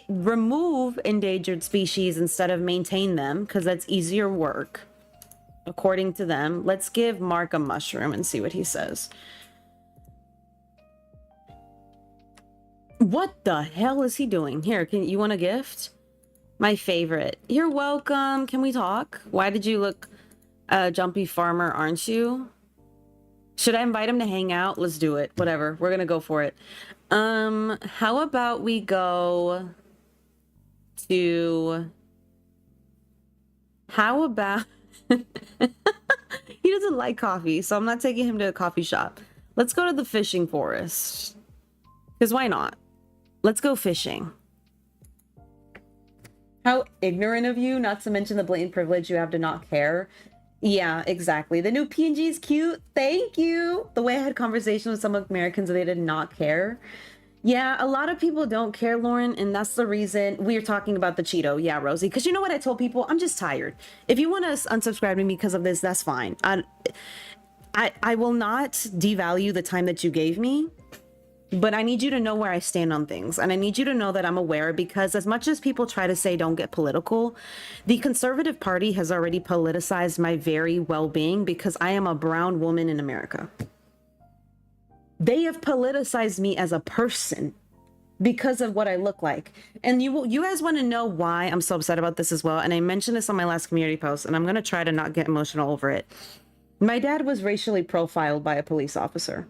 remove endangered species instead of maintain them, because that's easier work, according to them. Let's give Mark a mushroom and see what he says. What the hell is he doing? Here, you want a gift? My favorite. You're welcome. Can we talk? Why did you look jumpy farmer, aren't you? Should I invite him to hang out? Let's do it. Whatever. We're gonna go for it. How about we go to... How about... He doesn't like coffee, so I'm not taking him to a coffee shop. Let's go to the fishing forest. Because why not? Let's go fishing. How ignorant of you, not to mention the blatant privilege you have to not care. Yeah, exactly. The new PNG is cute. Thank you. The way I had conversations with some Americans, they did not care. Yeah, a lot of people don't care, Lauren, and that's the reason we're talking about the Cheeto. Yeah, Rosie, because you know what I told people? I'm just tired. If you want to unsubscribe to me because of this, that's fine. I will not devalue the time that you gave me, but I need you to know where I stand on things. And I need you to know that I'm aware, because as much as people try to say don't get political, the Conservative Party has already politicized my very well-being because I am a brown woman in America. They have politicized me as a person because of what I look like. And you guys want to know why I'm so upset about this as well. And I mentioned this on my last community post, and I'm going to try to not get emotional over it. My dad was racially profiled by a police officer.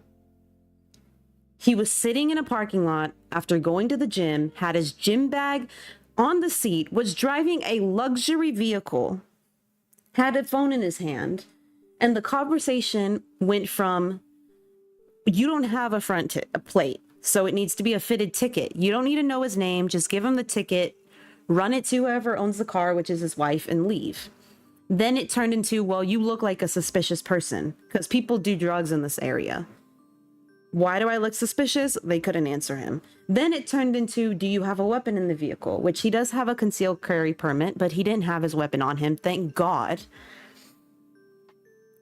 He was sitting in a parking lot after going to the gym, had his gym bag on the seat, was driving a luxury vehicle, had a phone in his hand, and the conversation went from, you don't have a front plate, so it needs to be a fitted ticket. You don't need to know his name, just give him the ticket, run it to whoever owns the car, which is his wife, and leave. Then it turned into, well, you look like a suspicious person, because people do drugs in this area. Why do I look suspicious? They couldn't answer him. Then it turned into, do you have a weapon in the vehicle? Which he does have a concealed carry permit, but he didn't have his weapon on him, thank God.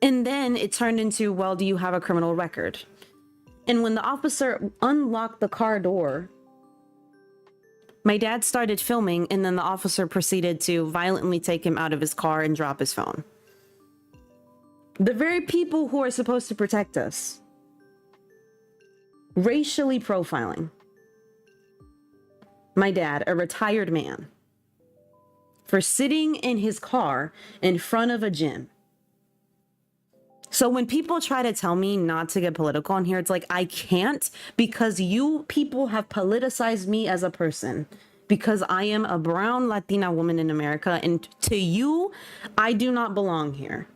And then it turned into, well, do you have a criminal record? And when the officer unlocked the car door, my dad started filming, and then the officer proceeded to violently take him out of his car and drop his phone. The very people who are supposed to protect us. Racially profiling my dad, a retired man, for sitting in his car in front of a gym. So when people try to tell me not to get political on here, it's like, I can't, because you people have politicized me as a person, because I am a brown Latina woman in America. And to you, I do not belong here.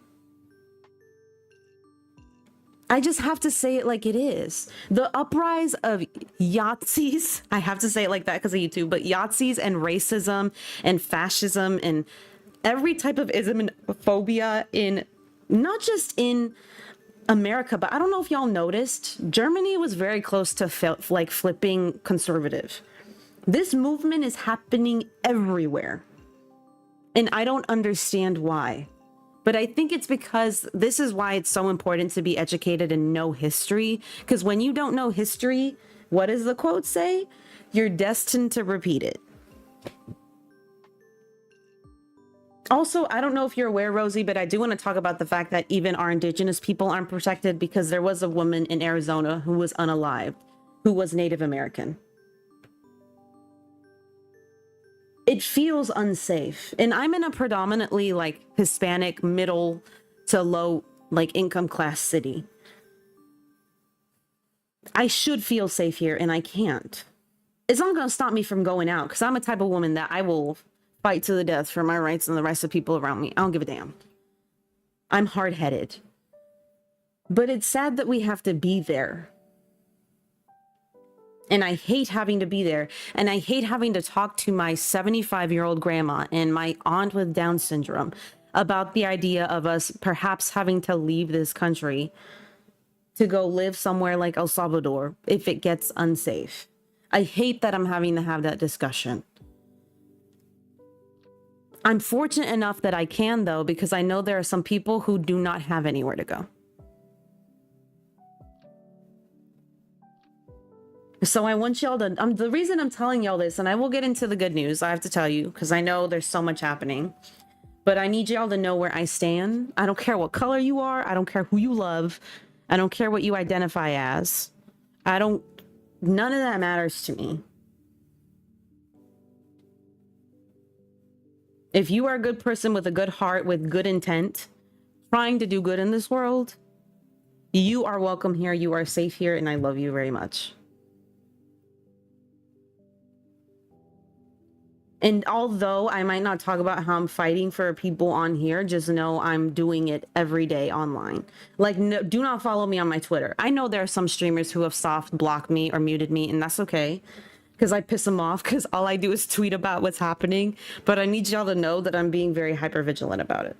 I just have to say it like it is. The uprise of Yahtzees, I have to say it like that because of YouTube, but Yahtzees and racism and fascism and every type of ism and phobia in, not just in America, but I don't know if y'all noticed, Germany was very close to flipping conservative. This movement is happening everywhere. And I don't understand why. But I think it's because this is why it's so important to be educated and know history. Because when you don't know history, what does the quote say? You're destined to repeat it. Also, I don't know if you're aware, Rosie, but I do want to talk about the fact that even our indigenous people aren't protected, because there was a woman in Arizona who was unalived, who was Native American. It feels unsafe. And I'm in a predominantly like Hispanic middle to low like income class city. I should feel safe here and I can't. It's not going to stop me from going out, because I'm a type of woman that I will fight to the death for my rights and the rights of people around me. I don't give a damn. I'm hard-headed. But it's sad that we have to be there. And I hate having to be there. And I hate having to talk to my 75-year-old grandma and my aunt with Down syndrome about the idea of us perhaps having to leave this country to go live somewhere like El Salvador if it gets unsafe. I hate that I'm having to have that discussion. I'm fortunate enough that I can, though, because I know there are some people who do not have anywhere to go. So I want y'all to, the reason I'm telling y'all this, and I will get into the good news, I have to tell you, because I know there's so much happening, but I need y'all to know where I stand. I don't care what color you are. I don't care who you love. I don't care what you identify as. None of that matters to me. If you are a good person with a good heart, with good intent, trying to do good in this world, you are welcome here. You are safe here, and I love you very much. And although I might not talk about how I'm fighting for people on here, just know I'm doing it every day online. Like, no, do not follow me on my Twitter. I know there are some streamers who have soft blocked me or muted me, and that's okay, because I piss them off, because all I do is tweet about what's happening. But I need y'all to know that I'm being very hyper vigilant about it.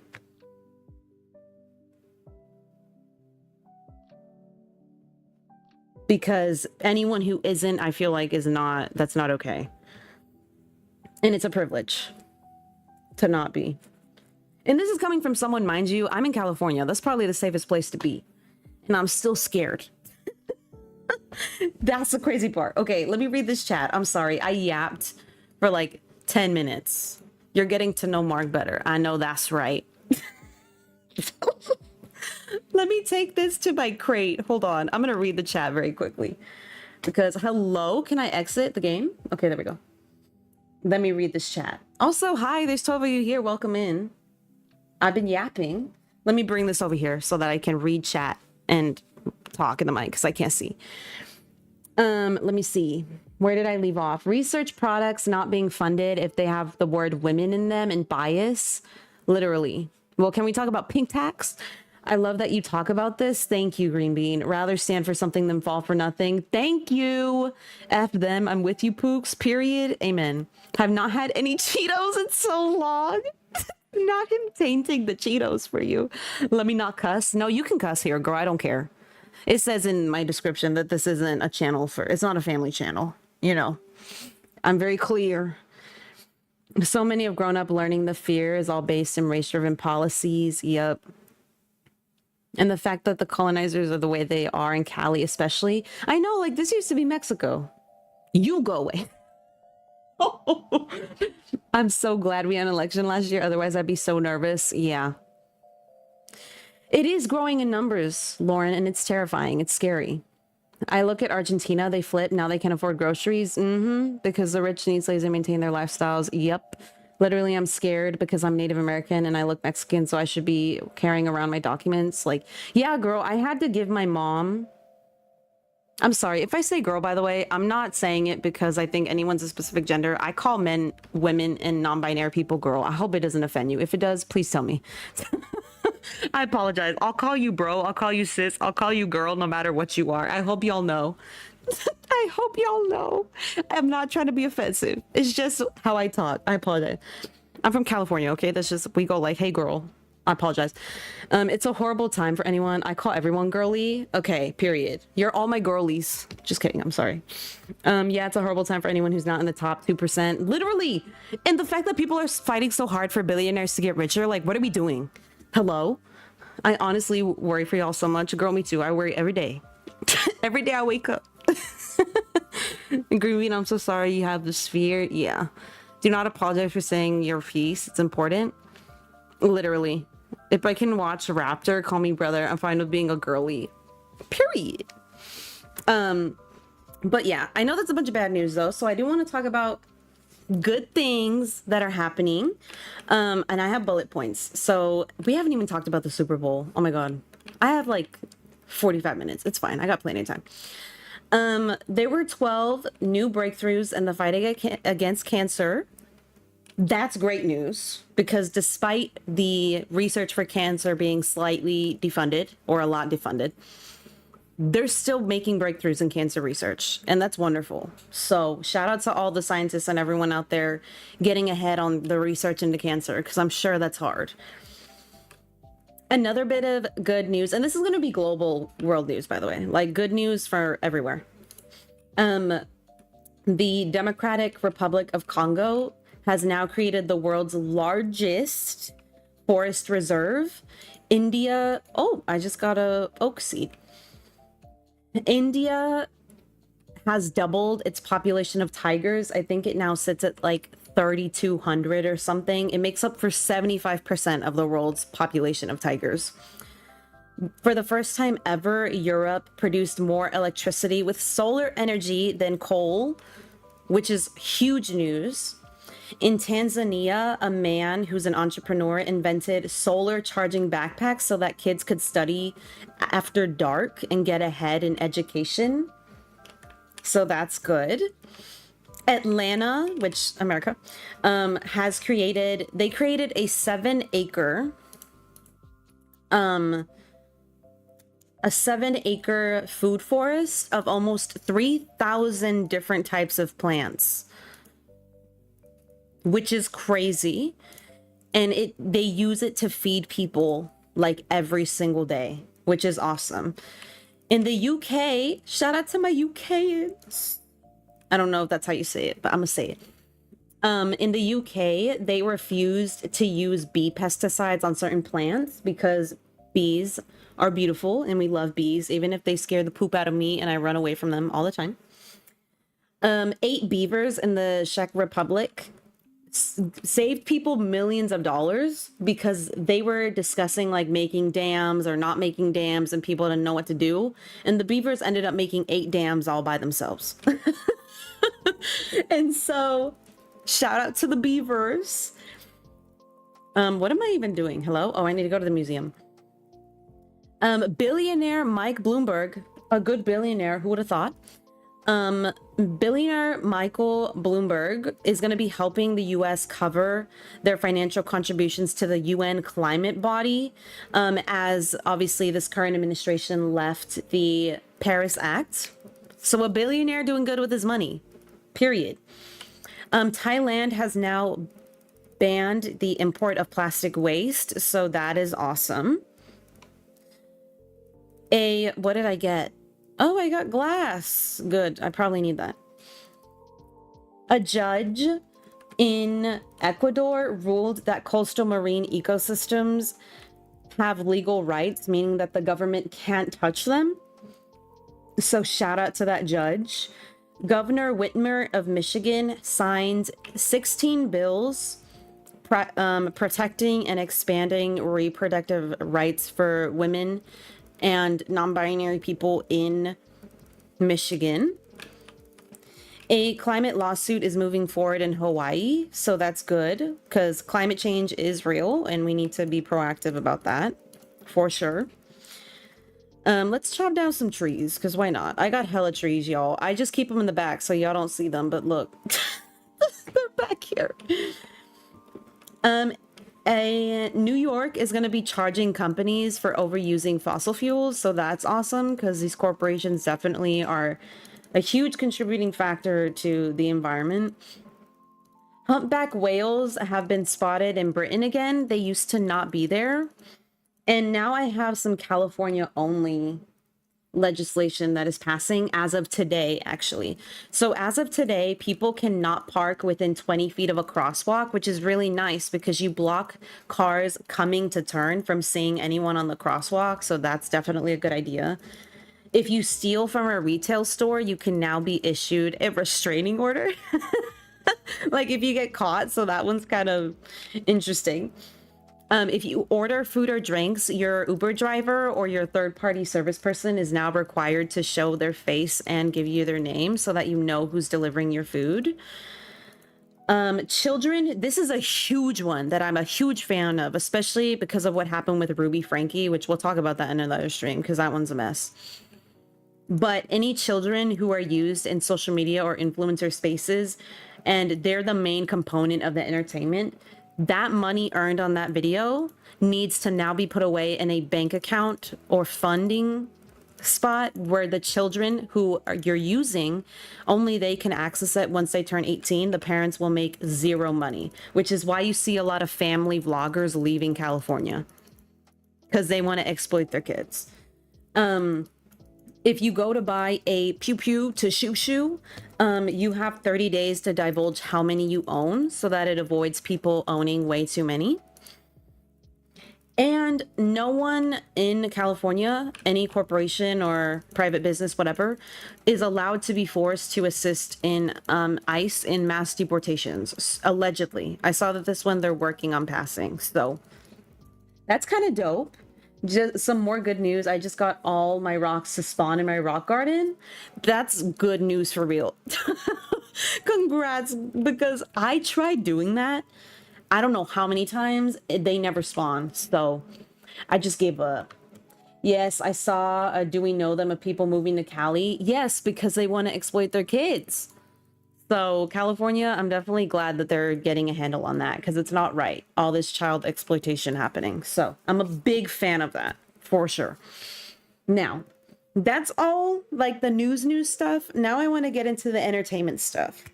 Because anyone who isn't, I feel like that's not okay. And it's a privilege to not be. And this is coming from someone, mind you, I'm in California. That's probably the safest place to be. And I'm still scared. That's the crazy part. Okay, let me read this chat. I'm sorry. I yapped for like 10 minutes. You're getting to know Mark better. I know that's right. Let me take this to my crate. Hold on. I'm going to read the chat very quickly. Because, hello, can I exit the game? Okay, there we go. Let me read this chat. Also, hi, there's 12 of you here. Welcome in. I've been yapping. Let me bring this over here so that I can read chat and talk in the mic because I can't see. Let me see. Where did I leave off? Research products not being funded if they have the word women in them and bias. Literally. Well, can we talk about pink tax? I love that you talk about this. Thank you, Green Bean. Rather stand for something than fall for nothing. Thank you. F them. I'm with you, Pooks. Period. Amen. Have not had any Cheetos in so long. Not him tainting the Cheetos for you. Let me not cuss. No, you can cuss here, girl. I don't care. It says in my description that this isn't a channel for, it's not a family channel. You know, I'm very clear. So many have grown up learning the fear is all based in race-driven policies. Yep. And the fact that the colonizers are the way they are in Cali, especially. I know, like, this used to be Mexico. You go away. I'm so glad we had an election last year. Otherwise, I'd be so nervous. Yeah. It is growing in numbers, Lauren, and it's terrifying. It's scary. I look at Argentina. They flip. Now they can afford groceries. Because the rich need slaves to maintain their lifestyles. Yep. Literally, I'm scared because I'm Native American and I look Mexican, so I should be carrying around my documents. Like, yeah, girl, I had to give my mom. I'm sorry. If I say girl, by the way, I'm not saying it because I think anyone's a specific gender. I call men, women, and non-binary people girl. I hope it doesn't offend you. If it does, please tell me. I apologize. I'll call you bro. I'll call you sis. I'll call you girl, no matter what you are. I hope y'all know. I hope y'all know. I'm not trying to be offensive. It's just how I talk. I apologize. I'm from California, okay? That's just, we go like, hey, girl. I apologize. It's a horrible time for anyone. I call everyone girly. Okay, period. You're all my girlies. Just kidding. I'm sorry. Yeah, it's a horrible time for anyone who's not in the top 2%. Literally. And the fact that people are fighting so hard for billionaires to get richer, like, what are we doing? Hello? I honestly worry for y'all so much. Girl, me too. I worry every day. Every day I wake up. Green, I'm so sorry you have this fear. Yeah. Do not apologize for saying your piece. It's important. Literally. If I can watch Raptor, call me brother. I'm fine with being a girly. Period. But yeah, I know that's a bunch of bad news though. So I do want to talk about good things that are happening. And I have bullet points. So we haven't even talked about the Super Bowl. Oh my God. I have like 45 minutes. It's fine. I got plenty of time. There were 12 new breakthroughs in the fight against cancer. That's great news because despite the research for cancer being slightly defunded or a lot defunded, they're still making breakthroughs in cancer research, and that's wonderful. So shout out to all the scientists and everyone out there getting ahead on the research into cancer, because I'm sure that's hard. Another bit of good news, and this is going to be global world news, by the way, like good news for everywhere. The Democratic Republic of Congo has now created the world's largest forest reserve. India, oh, I just got a oak seed. India has doubled its population of tigers. I think it now sits at like 3,200 or something. It makes up for 75% of the world's population of tigers. For the first time ever, Europe produced more electricity with solar energy than coal, which is huge news. In Tanzania, a man who's an entrepreneur invented solar charging backpacks so that kids could study after dark and get ahead in education. So that's good. Atlanta, which America, has created a 7-acre food forest of almost 3,000 different types of plants, which is crazy. And they use it to feed people like every single day, which is awesome. In the UK, shout out to my UKans. I don't know if that's how you say it, but I'm gonna say it. In the UK, they refused to use bee pesticides on certain plants because bees are beautiful and we love bees, even if they scare the poop out of me and I run away from them all the time. 8 beavers in the Czech Republic saved people millions of dollars because they were discussing like making dams or not making dams and people didn't know what to do. And the beavers ended up making 8 dams all by themselves. And so shout out to the beavers. What am I even doing? Hello? Oh, I need to go to the museum. Billionaire Mike Bloomberg, a good billionaire, who would have thought? Billionaire Michael Bloomberg is going to be helping the US cover their financial contributions to the UN climate body, as obviously this current administration left the Paris Act. So a billionaire doing good with his money, period. Thailand has now banned the import of plastic waste, so that is awesome. What did I get? Oh, I got glass. Good. I probably need that. A judge in Ecuador ruled that coastal marine ecosystems have legal rights, meaning that the government can't touch them. So shout out to that judge. Governor Whitmer of Michigan signed 16 bills protecting and expanding reproductive rights for women and non-binary people in Michigan. A climate lawsuit is moving forward in Hawaii, so that's good because climate change is real and we need to be proactive about that for sure. Let's chop down some trees because why not? I got hella trees, y'all. I just keep them in the back so y'all don't see them, but look, they're back here. New York is going to be charging companies for overusing fossil fuels, so that's awesome because these corporations definitely are a huge contributing factor to the environment. Humpback whales have been spotted in Britain again. They used to not be there. And now I have some California only legislation that is passing as of today, actually. So as of today, people cannot park within 20 feet of a crosswalk, which is really nice because you block cars coming to turn from seeing anyone on the crosswalk. So that's definitely a good idea. If you steal from a retail store, you can now be issued a restraining order. Like if you get caught. So that one's kind of interesting. If you order food or drinks, your Uber driver or your third-party service person is now required to show their face and give you their name so that you know who's delivering your food. Children, this is a huge one that I'm a huge fan of, especially because of what happened with Ruby Frankie, which we'll talk about that in another stream because that one's a mess. But any children who are used in social media or influencer spaces, and they're the main component of the entertainment, that money earned on that video needs to now be put away in a bank account or funding spot where the children who you're using, only they can access it once they turn 18. The parents will make zero money, which is why you see a lot of family vloggers leaving California because they want to exploit their kids. If you go to buy a pew pew to shoo shoo, you have 30 days to divulge how many you own so that it avoids people owning way too many. And no one in California, any corporation or private business, whatever, is allowed to be forced to assist in ICE in mass deportations, allegedly. I saw that this one they're working on passing, so that's kind of dope. Just some more good news. I just got all my rocks to spawn in my rock garden. That's good news for real. Congrats, because I tried doing that. I don't know how many times. They never spawn, so I just gave up. Yes, I saw Do We Know Them of people moving to Cali? Yes, because they want to exploit their kids. So California, I'm definitely glad that they're getting a handle on that because it's not right. All this child exploitation happening. So I'm a big fan of that for sure. Now, that's all like the news stuff. Now I want to get into the entertainment stuff.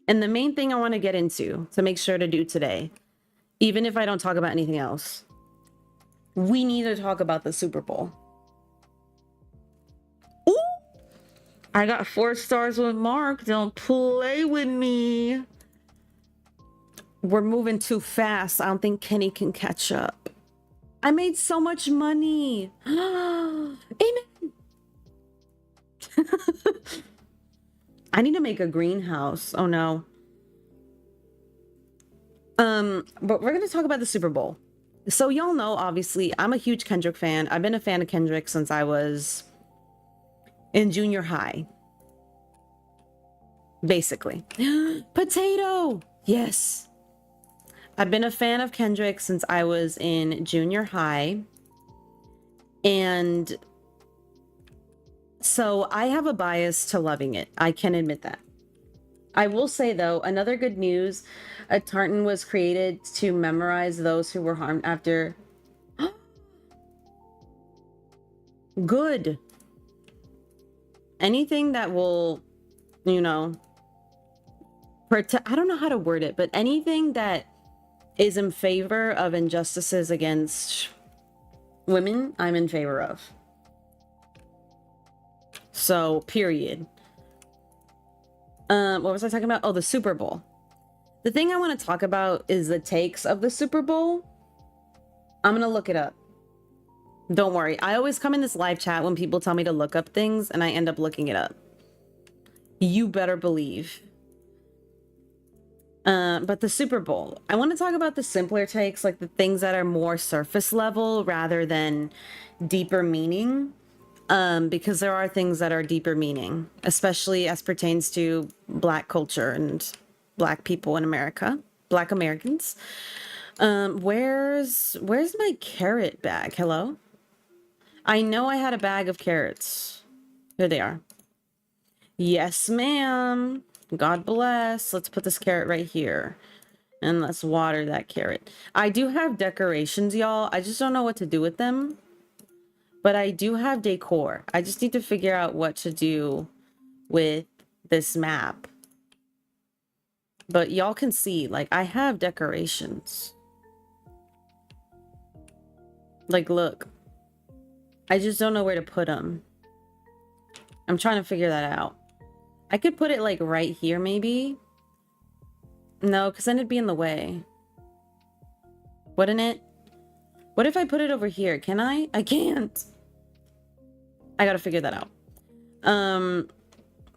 And the main thing I want to get into to make sure to do today, even if I don't talk about anything else, we need to talk about the Super Bowl. Ooh! I got 4 stars with Mark. Don't play with me. We're moving too fast. I don't think Kenny can catch up. I made so much money. Amen. I need to make a greenhouse. Oh no. But we're going to talk about the Super Bowl. So y'all know, obviously, I'm a huge Kendrick fan. I've been a fan of Kendrick since I was in junior high. Basically. Potato! Yes. I've been a fan of Kendrick since I was in junior high. And so I have a bias to loving it. I can admit that. I will say, though, another good news, a tartan was created to memorize those who were harmed after. Good. Anything that will, you know, I don't know how to word it, but anything that is in favor of injustices against women, I'm in favor of. So, period. What was I talking about? Oh, the Super Bowl. The thing I want to talk about is the takes of the Super Bowl. I'm going to look it up. Don't worry. I always come in this live chat when people tell me to look up things and I end up looking it up. You better believe. But the Super Bowl. I want to talk about the simpler takes, like the things that are more surface level rather than deeper meaning. because there are things that are deeper meaning, especially as pertains to Black culture and Black people in America, Black Americans. Where's my carrot bag? Hello? I know I had a bag of carrots. Here they are. Yes, ma'am. God bless. Let's put this carrot right here. And let's water that carrot. I do have decorations, y'all. I just don't know what to do with them. But I do have decor. I just need to figure out what to do with this map. But y'all can see, like, I have decorations. Like, look. I just don't know where to put them. I'm trying to figure that out. I could put it, like, right here, maybe. No, because then it'd be in the way. Wouldn't it? What if I put it over here? Can I? I can't. I gotta figure that out.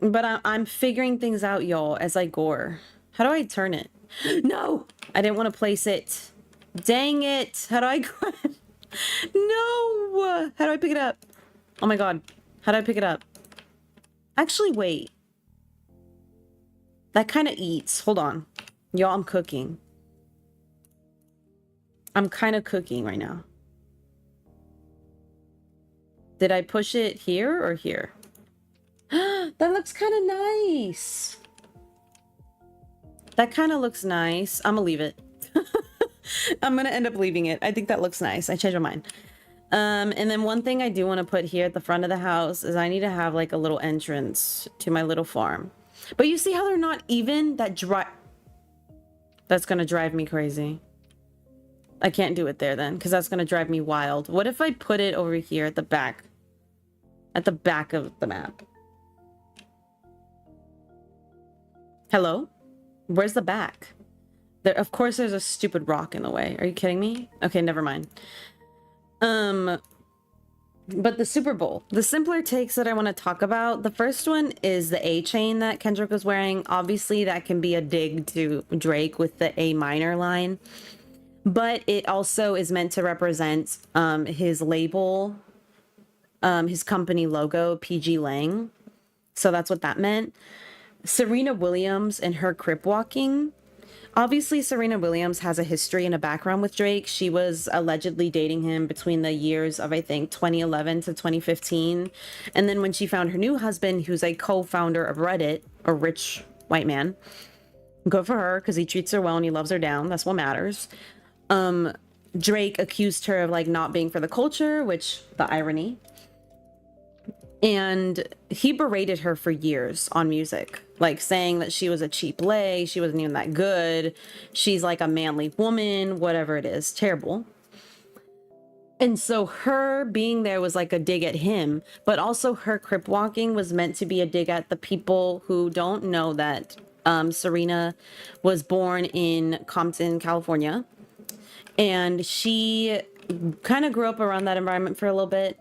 But I'm figuring things out, y'all, as I gore. How do I turn it? No! I didn't want to place it. Dang it! How do I grab it? No! How do I pick it up? Oh my god. How do I pick it up? Actually, wait. That kind of eats. Hold on. Y'all, I'm cooking. I'm kind of cooking right now. Did I push it here or here? That looks kind of nice. That kind of looks nice. I'm gonna leave it. I'm gonna end up leaving it. I think that looks nice. I changed my mind. And then one thing I do want to put here at the front of the house is I need to have like a little entrance to my little farm. But you see how they're not even? That's gonna drive me crazy. I can't do it there then, because that's gonna drive me wild. What if I put it over here at the back? At the back of the map. Hello? Where's the back? There, of course there's a stupid rock in the way. Are you kidding me? Okay, never mind. But the Super Bowl. The simpler takes that I want to talk about. The first one is the A chain that Kendrick was wearing. Obviously, that can be a dig to Drake with the A minor line. But it also is meant to represent his label, his company logo, PG Lang. So that's what that meant. Serena Williams and her crip walking. Obviously, Serena Williams has a history and a background with Drake. She was allegedly dating him between the years of, I think, 2011 to 2015. And then when she found her new husband, who's a co-founder of Reddit, a rich white man, good for her, because he treats her well and he loves her down. That's what matters. Drake accused her of like not being for the culture, which the irony. And he berated her for years on music, like saying that she was a cheap lay, she wasn't even that good, she's like a manly woman, whatever it is, terrible. And so her being there was like a dig at him, but also her crip walking was meant to be a dig at the people who don't know that Serena was born in Compton, California. And she kind of grew up around that environment for a little bit.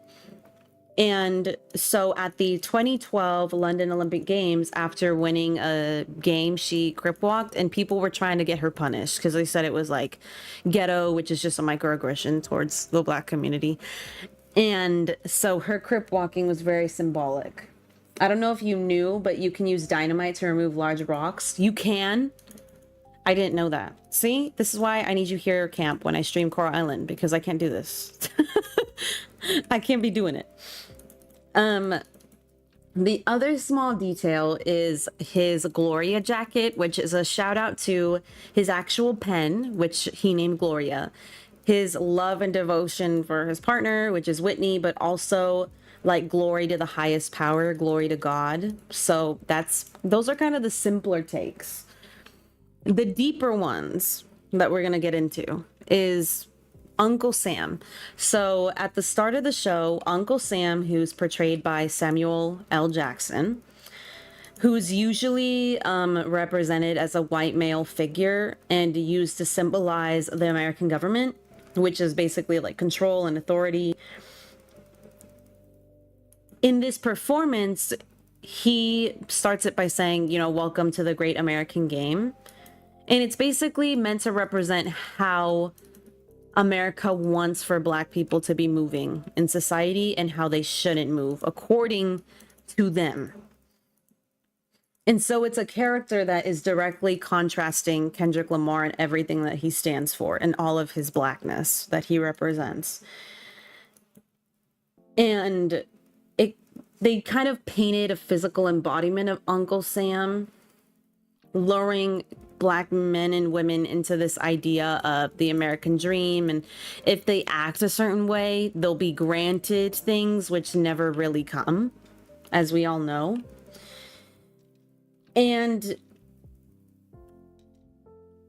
And so at the 2012 London Olympic Games, after winning a game, she crip walked and people were trying to get her punished because they said it was like ghetto, which is just a microaggression towards the Black community. And so her crip walking was very symbolic. I don't know if you knew, but you can use dynamite to remove large rocks. You can. I didn't know that. See, this is why I need you here, camp, when I stream Coral Island, because I can't do this. I can't be doing it. The other small detail is his Gloria jacket, which is a shout out to his actual pen, which he named Gloria, his love and devotion for his partner, which is Whitney, but also like glory to the highest power, glory to God. So those are kind of the simpler takes. The deeper ones that we're going to get into is Uncle Sam. So at the start of the show, Uncle Sam, who's portrayed by Samuel L. Jackson, who's usually represented as a white male figure and used to symbolize the American government, which is basically like control and authority. In this performance, he starts it by saying, you know, welcome to the great American game. And it's basically meant to represent how America wants for Black people to be moving in society and how they shouldn't move according to them. And so it's a character that is directly contrasting Kendrick Lamar and everything that he stands for and all of his Blackness that he represents. And they kind of painted a physical embodiment of Uncle Sam, luring Black men and women into this idea of the American dream. And if they act a certain way, they'll be granted things which never really come, as we all know. And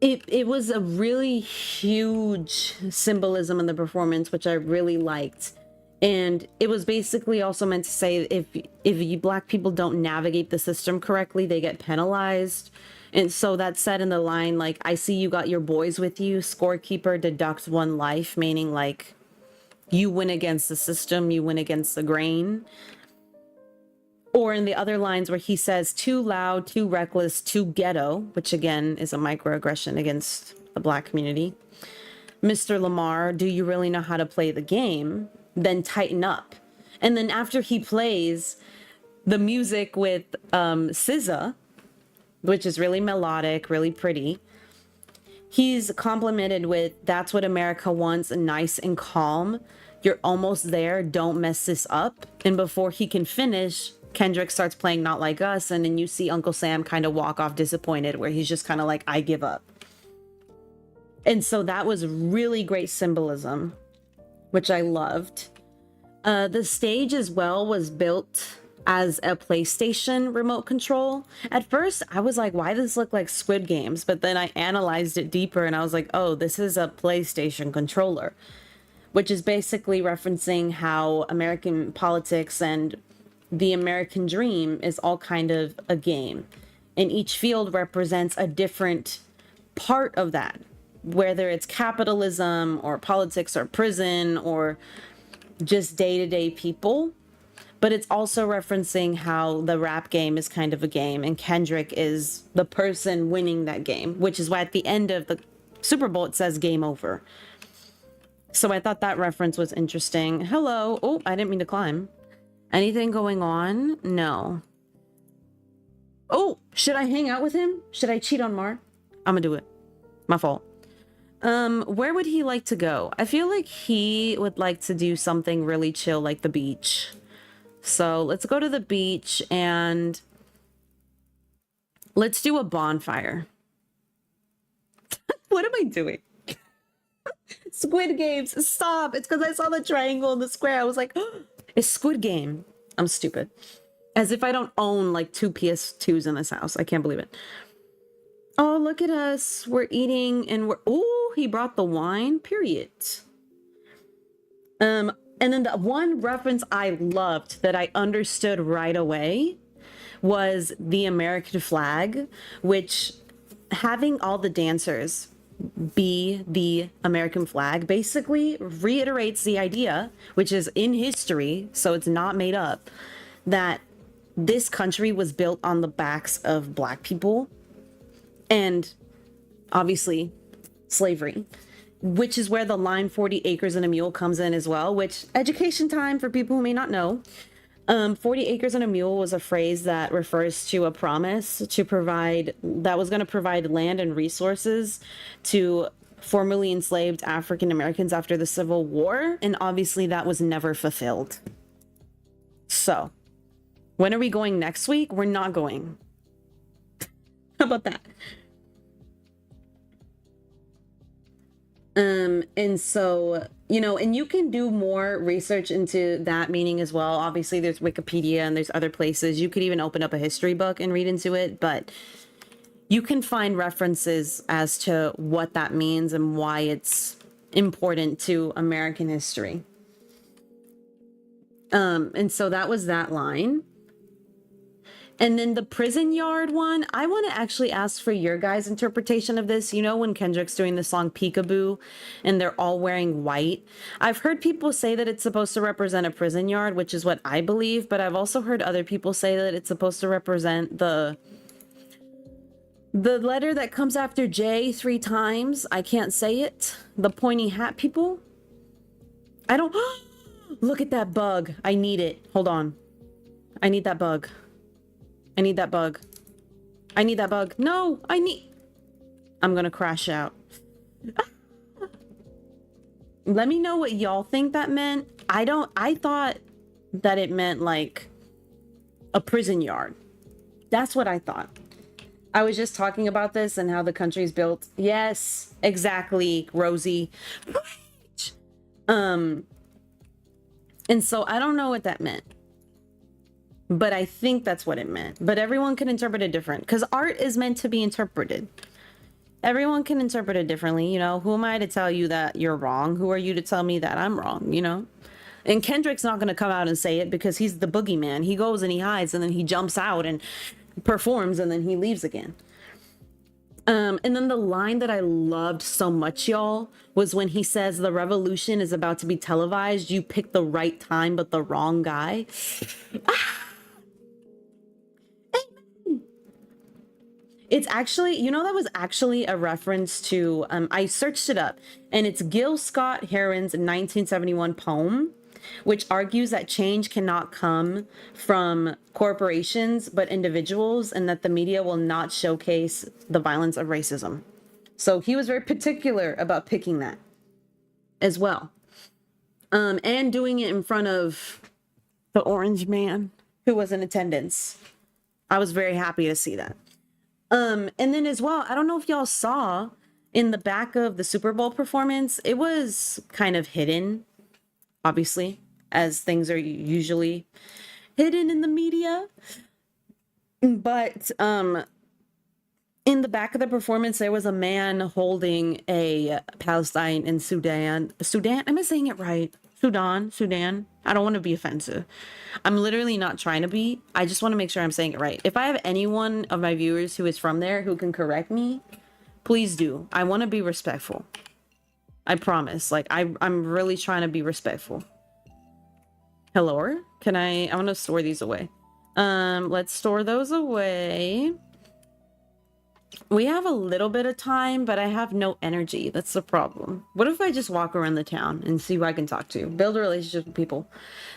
it was a really huge symbolism in the performance, which I really liked. And it was basically also meant to say if you Black people don't navigate the system correctly, they get penalized. And so that's said in the line, like, I see you got your boys with you, scorekeeper deducts 1 life, meaning like you win against the system, you win against the grain. Or in the other lines where he says too loud, too reckless, too ghetto, which again is a microaggression against the Black community. Mr. Lamar, do you really know how to play the game? Then tighten up. And then after he plays the music with SZA, which is really melodic, really pretty, he's complimented with, that's what America wants, nice and calm. You're almost there, don't mess this up. And before he can finish, Kendrick starts playing Not Like Us, and then you see Uncle Sam kind of walk off disappointed, where he's just kind of like, I give up. And so that was really great symbolism, which I loved. The stage as well was built as a PlayStation remote control. At first, I was like, why does this look like Squid Games? But then I analyzed it deeper and I was like, oh, this is a PlayStation controller, which is basically referencing how American politics and the American dream is all kind of a game. And each field represents a different part of that, whether it's capitalism or politics or prison or just day-to-day people. But it's also referencing how the rap game is kind of a game and Kendrick is the person winning that game, which is why at the end of the Super Bowl it says game over. So I thought that reference was interesting. Hello. Oh, I didn't mean to climb. Anything going on? No. Oh, should I hang out with him? Should I cheat on Mar? I'm gonna do it. My fault. Where would he like to go? I feel like he would like to do something really chill, like the beach. So let's go to the beach and let's do a bonfire. What am I doing? Squid Games, stop. It's because I saw the triangle and the square. I was like, oh, it's Squid Game. I'm stupid. As if I don't own like 2 PS2s in this house. I can't believe it. Oh, look at us. We're eating and we're... Oh, he brought the wine, period. And then the one reference I loved that I understood right away was the American flag, which having all the dancers be the American flag basically reiterates the idea, which is in history, so it's not made up, that this country was built on the backs of Black people and obviously slavery, which is where the line 40 acres and a mule comes in as well, which education time for people who may not know. 40 acres and a mule was a phrase that refers to a promise to provide, that was going to provide land and resources to formerly enslaved African Americans after the Civil War. And obviously that was never fulfilled. So when are we going next week? We're not going. How about that? And so, you know, and you can do more research into that meaning as well. Obviously there's Wikipedia and there's other places. You could even open up a history book and read into it, but you can find references as to what that means and why it's important to American history. And so that was that line. And then the prison yard one, I want to actually ask for your guys' interpretation of this. You know, when Kendrick's doing the song Peekaboo and they're all wearing white, I've heard people say that it's supposed to represent a prison yard, which is what I believe, but I've also heard other people say that it's supposed to represent the letter that comes after J 3 times. I can't say it, the pointy hat people. I don't... Look at that bug. I need it. Hold on. I need that bug. I need that bug. I need that bug. No, I'm gonna crash out. Let me know what y'all think that meant. I thought that it meant like a prison yard. That's what I thought. I was just talking about this and how the country's built. Yes, exactly, Rosie. And so I don't know what that meant, but I think that's what it meant. But everyone can interpret it different, because art is meant to be interpreted. Everyone can interpret it differently, you know. Who am I to tell you that you're wrong? Who are you to tell me that I'm wrong, you know? And Kendrick's not going to come out and say it because he's the boogeyman. He goes and he hides and then he jumps out and performs and then he leaves again. And then the line that I loved so much, y'all, was when he says the revolution is about to be televised. You picked the right time, but the wrong guy. It's actually, you know, that was actually a reference to, I searched it up, and it's Gil Scott Heron's 1971 poem, which argues that change cannot come from corporations, but individuals, and that the media will not showcase the violence of racism. So he was very particular about picking that as well. And doing it in front of the orange man who was in attendance. I was very happy to see that. And then as well, I don't know if y'all saw in the back of the Super Bowl performance, it was kind of hidden, obviously, as things are usually hidden in the media. But in the back of the performance, there was a man holding a Palestine and Sudan. Am I saying it right? Sudan. I don't want to be offensive. I'm literally not trying to be. I just want to make sure I'm saying it right. If I have anyone of my viewers who is from there who can correct me, please do. I want to be respectful. I promise. Like, I'm really trying to be respectful. Hello? I want to store these away. Let's store those away. We have a little bit of time, but I have no energy. That's the problem. What if I just walk around the town and see who I can talk to? Build a relationship with people.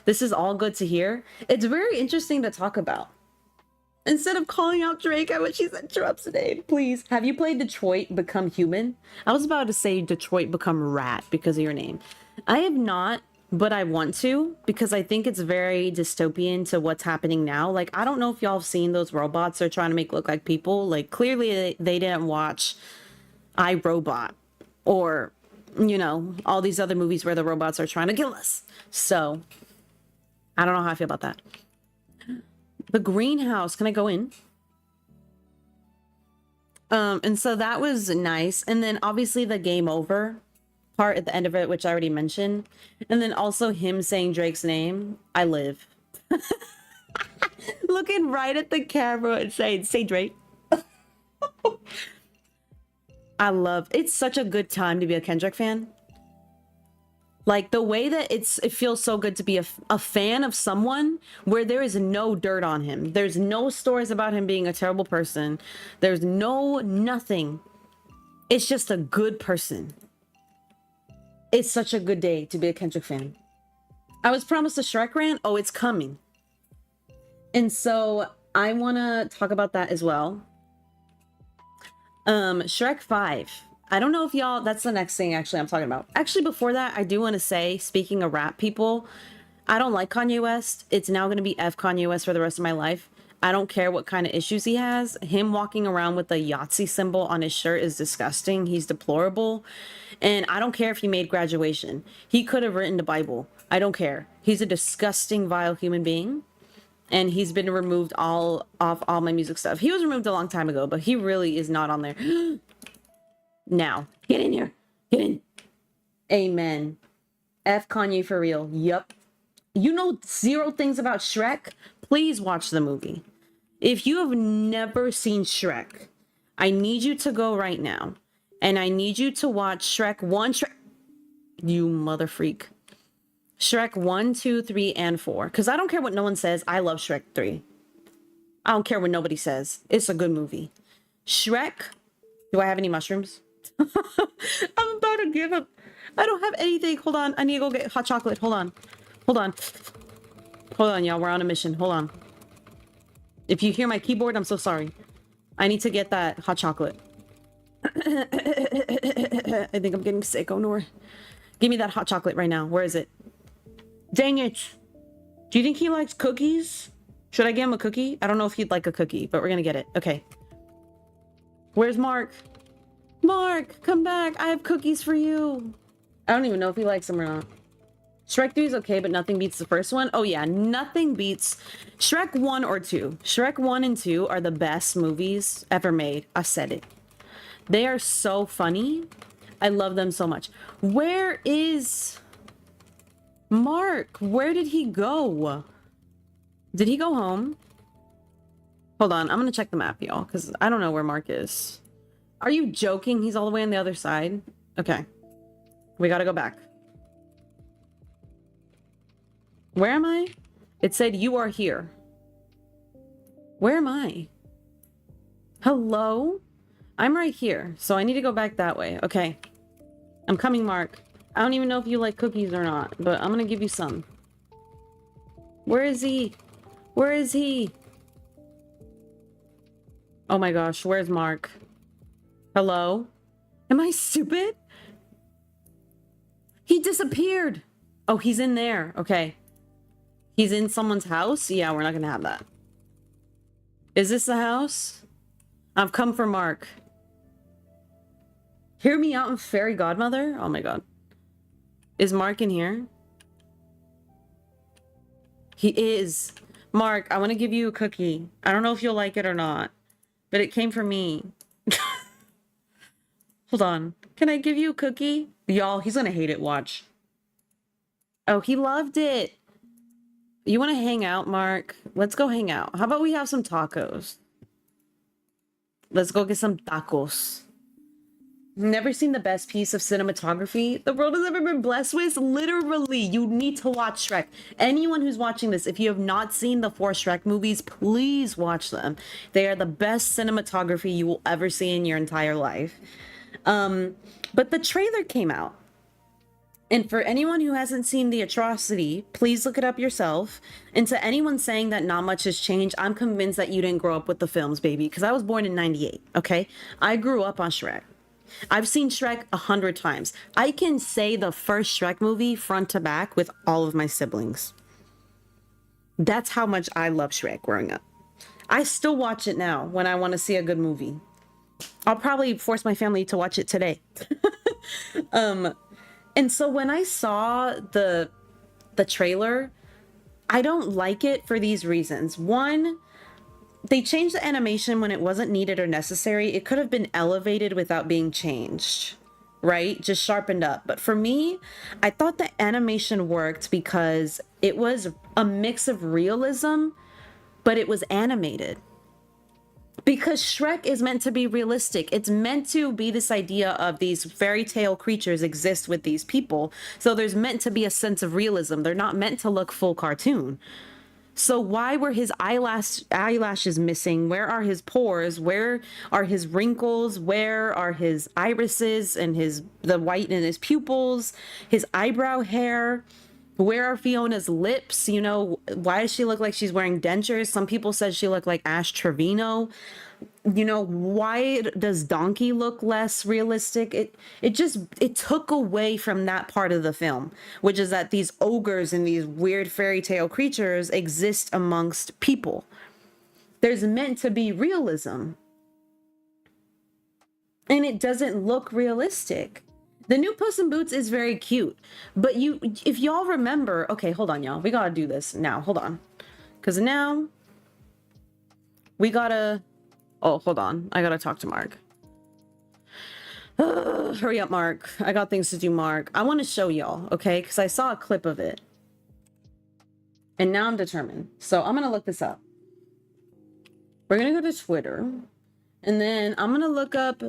This is all good to hear. It's very interesting to talk about. Instead of calling out Drake, I wish he said ○ Aid, please. Have you played Detroit Become Human? I was about to say Detroit Become Rat because of your name. I have not, but I want to, because I think it's very dystopian to what's happening now. Like, I don't know if y'all have seen those robots they're trying to make look like people. Like, clearly they didn't watch iRobot or, you know, all these other movies where the robots are trying to kill us. So, I don't know how I feel about that. The greenhouse, can I go in? And so that was nice. And then obviously the game over part at the end of it, which I already mentioned, and then also him saying Drake's name. I live. Looking right at the camera and saying, say Drake. I love, it's such a good time to be a Kendrick fan. Like, the way that it feels so good to be a fan of someone where there is no dirt on him. There's no stories about him being a terrible person. There's nothing. It's just a good person. It's such a good day to be a Kendrick fan. I was promised a Shrek rant. Oh, it's coming. And so I want to talk about that as well. Shrek 5. I don't know if y'all, that's the next thing actually I'm talking about. Actually, before that, I do want to say, speaking of rap people, I don't like Kanye West. It's now going to be F Kanye West for the rest of my life. I don't care what kind of issues he has. Him walking around with the Yahtzee symbol on his shirt is disgusting. He's deplorable. And I don't care if he made graduation. He could have written the Bible. I don't care. He's a disgusting, vile human being. And he's been removed off all my music stuff. He was removed a long time ago, but he really is not on there. Now, get in here. Get in. Amen. F Kanye for real. Yup. You know 0 things about Shrek? Please watch the movie. If you have never seen Shrek, I need you to go right now. And I need you to watch Shrek 1. You mother freak. Shrek 1, 2, 3, and 4. Because I don't care what no one says. I love Shrek 3. I don't care what nobody says. It's a good movie. Shrek. Do I have any mushrooms? I'm about to give up. I don't have anything. Hold on. I need to go get hot chocolate. Hold on. Hold on. Hold on, y'all. We're on a mission. Hold on. If you hear my keyboard, I'm so sorry. I need to get that hot chocolate. I think I'm getting sick. Oh, no. Give me that hot chocolate right now. Where is it? Dang it. Do you think he likes cookies? Should I give him a cookie? I don't know if he'd like a cookie, but we're gonna get it. Okay. Where's Mark? Mark, come back. I have cookies for you. I don't even know if he likes them or not. Shrek 3 is okay, but nothing beats the first one. Oh yeah, nothing beats Shrek 1 or 2. Shrek 1 and 2 are the best movies ever made. I said it. They are so funny. I love them so much. Where is Mark? Where did he go? Did he go home? Hold on, I'm gonna check the map, y'all, because I don't know where Mark is. Are you joking? He's all the way on the other side? Okay. We gotta go back. Where am I? It said you are here. Where am I? Hello? I'm right here, so I need to go back that way. Okay. I'm coming, Mark. I don't even know if you like cookies or not, but I'm gonna give you some. Where is he? Where is he? Oh my gosh, where's Mark? Hello? Am I stupid? He disappeared. Oh, he's in there. Okay. He's in someone's house? Yeah, we're not gonna have that. Is this the house? I've come for Mark. Hear me out, fairy godmother? Oh my god. Is Mark in here? He is. Mark, I want to give you a cookie. I don't know if you'll like it or not, but it came from me. Hold on. Can I give you a cookie? Y'all, he's gonna hate it. Watch. Oh, he loved it. You want to hang out, Mark? Let's go hang out. How about we have some tacos? Let's go get some tacos. Never seen the best piece of cinematography the world has ever been blessed with. Literally, you need to watch Shrek. Anyone who's watching this, if you have not seen the 4 Shrek movies, please watch them. They are the best cinematography you will ever see in your entire life. But the trailer came out. And for anyone who hasn't seen the atrocity, please look it up yourself. And to anyone saying that not much has changed, I'm convinced that you didn't grow up with the films, baby. Because I was born in 98, okay? I grew up on Shrek. I've seen Shrek 100 times. I can say the first Shrek movie front to back with all of my siblings. That's how much I love Shrek growing up. I still watch it now when I want to see a good movie. I'll probably force my family to watch it today. And so when I saw the trailer, I don't like it for these reasons. One, they changed the animation when it wasn't needed or necessary. It could have been elevated without being changed, right? Just sharpened up. But for me, I thought the animation worked because it was a mix of realism, but it was animated. Because Shrek is meant to be realistic. It's meant to be this idea of these fairy tale creatures exist with these people. So there's meant to be a sense of realism. They're not meant to look full cartoon. So why were his eyelashes missing? Where are his pores? Where are his wrinkles? Where are his irises and the white in his pupils? His eyebrow hair? Where are Fiona's lips? You know, why does she look like she's wearing dentures? Some people said she looked like Ash Trevino. You know, why does Donkey look less realistic? It took away from that part of the film, which is that these ogres and these weird fairy tale creatures exist amongst people. There's meant to be realism. And it doesn't look realistic. The new Puss in Boots is very cute, but if y'all remember, okay, hold on, y'all. We gotta do this now. Hold on. Because now we gotta, oh, hold on. I gotta talk to Mark. Hurry up, Mark. I got things to do, Mark. I want to show y'all, okay? Because I saw a clip of it. And now I'm determined. So I'm gonna look this up. We're gonna go to Twitter. And then I'm gonna look up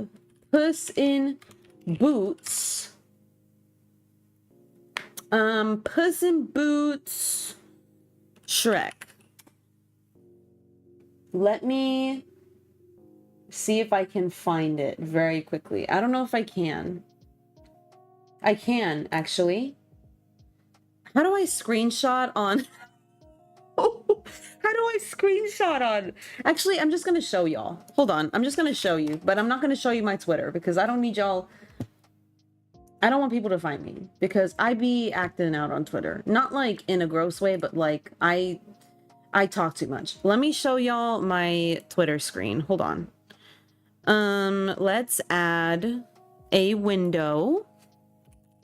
Puss in Boots. Puss in Boots Shrek. Let me see if I can find it very quickly. I don't know if I can. I can, actually. How do I screenshot on... How do I screenshot on? Actually, I'm just gonna show y'all. Hold on, I'm just gonna show you, but I'm not gonna show you my Twitter because I don't need y'all. I don't want people to find me because I be acting out on Twitter. Not like in a gross way, but like I talk too much. Let me show y'all my Twitter screen. Hold on. Let's add a window.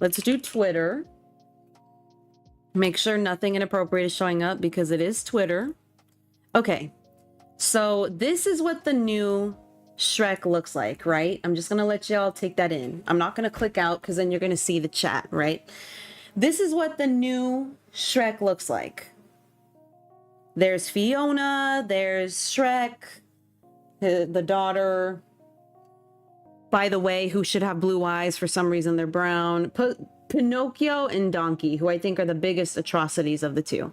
Let's do Twitter. Make sure nothing inappropriate is showing up because it is Twitter. Okay, so this is what the new Shrek looks like, right? I'm just gonna let y'all take that in. I'm not gonna click out because then you're gonna see the chat, right? This is what the new Shrek looks like. There's Fiona, there's Shrek, the daughter, by the way, who should have blue eyes. For some reason, they're brown. Pinocchio and Donkey, who I think are the biggest atrocities of the two.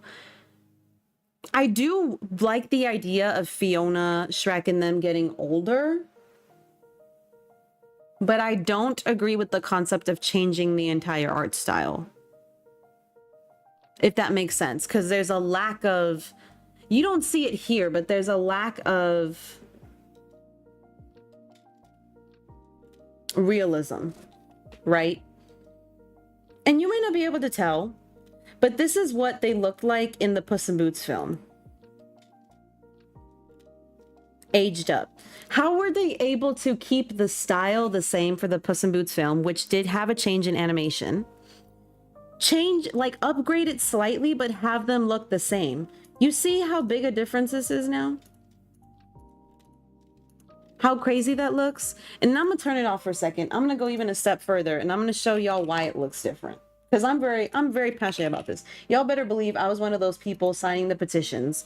I do like the idea of Fiona, Shrek, and them getting older, but I don't agree with the concept of changing the entire art style. If that makes sense, because there's a lack of... You don't see it here, but there's a lack of realism, right? And you might not be able to tell, but this is what they looked like in the Puss in Boots film. Aged up. How were they able to keep the style the same for the Puss in Boots film, which did have a change in animation? Change, like upgrade it slightly, but have them look the same. You see how big a difference this is now? How crazy that looks? And I'm gonna turn it off for a second. I'm gonna go even a step further and I'm gonna show y'all why it looks different. Because I'm very passionate about this. Y'all better believe I was one of those people signing the petitions,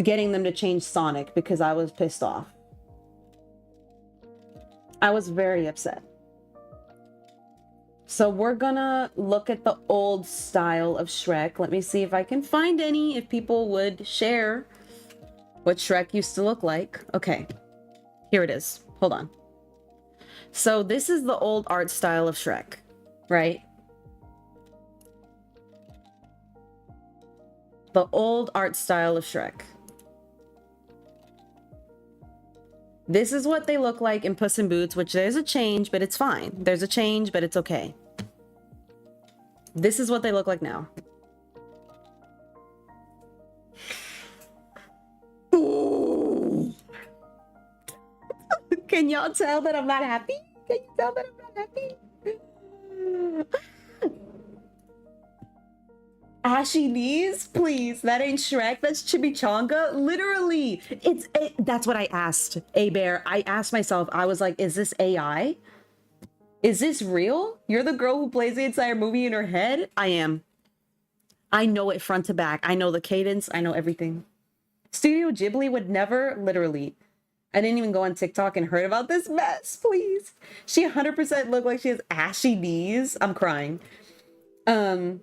getting them to change Sonic because I was pissed off. I was very upset. So we're gonna look at the old style of Shrek. Let me see if I can find any, if people would share what Shrek used to look like. Okay. Here it is. Hold on. So this is the old art style of Shrek, right? The old art style of Shrek. This is what they look like in Puss in Boots, which there's a change, but it's fine. There's a change, but it's okay. This is what they look like now. Can y'all tell that I'm not happy? Can you tell that I'm not happy? Ashy knees? Please, that ain't Shrek, that's Chimichanga. Literally, that's what I asked, A-Bear. I asked myself, I was like, is this AI? Is this real? You're the girl who plays the entire movie in her head? I am. I know it front to back. I know the cadence. I know everything. Studio Ghibli would never, literally. I didn't even go on TikTok and heard about this mess, please. She 100% looked like she has ashy knees. I'm crying. And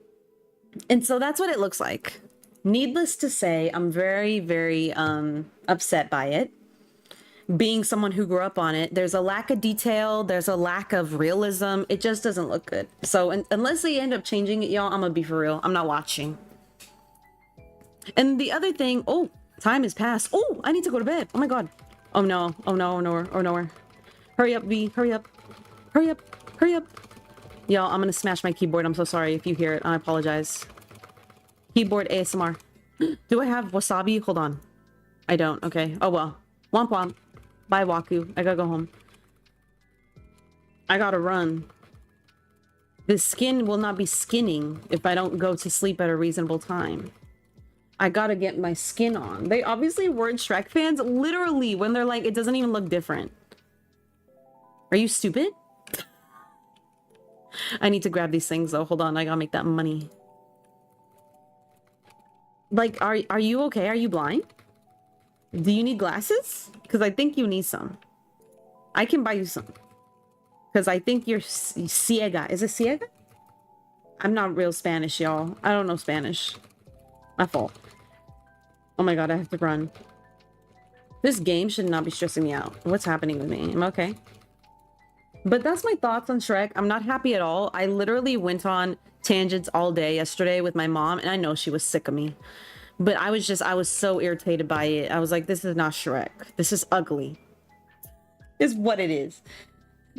so that's what it looks like. Needless to say, I'm very, very upset by it. Being someone who grew up on it, there's a lack of detail. There's a lack of realism. It just doesn't look good. So unless they end up changing it, y'all, I'm gonna be for real. I'm not watching. And the other thing, oh, time has passed. Oh, I need to go to bed. Oh my God. Oh no. Oh no, nowhere. Oh nowhere. Hurry up, V. Hurry up. Hurry up. Hurry up. Y'all, I'm gonna smash my keyboard. I'm so sorry if you hear it. I apologize. Keyboard ASMR. Do I have wasabi? Hold on. I don't. Okay. Oh well. Womp womp. Bye, Waku. I gotta go home. I gotta run. The skin will not be skinning if I don't go to sleep at a reasonable time. I gotta get my skin on. They obviously weren't Shrek fans, literally, when they're like, it doesn't even look different. Are you stupid? I need to grab these things though. Hold on, I gotta make that money. Like, are you okay? Are you blind? Do you need glasses? Because I think you need some. I can buy you some. Because I think you're ciega. Is it ciega? I'm not real Spanish, y'all. I don't know Spanish. My fault. Oh my God, I have to run. This game should not be stressing me out. What's happening with me? I'm okay. But that's my thoughts on Shrek. I'm not happy at all. I literally went on tangents all day yesterday with my mom, and I know she was sick of me. But I was so irritated by it. I was like, this is not Shrek. This is ugly. Is what it is.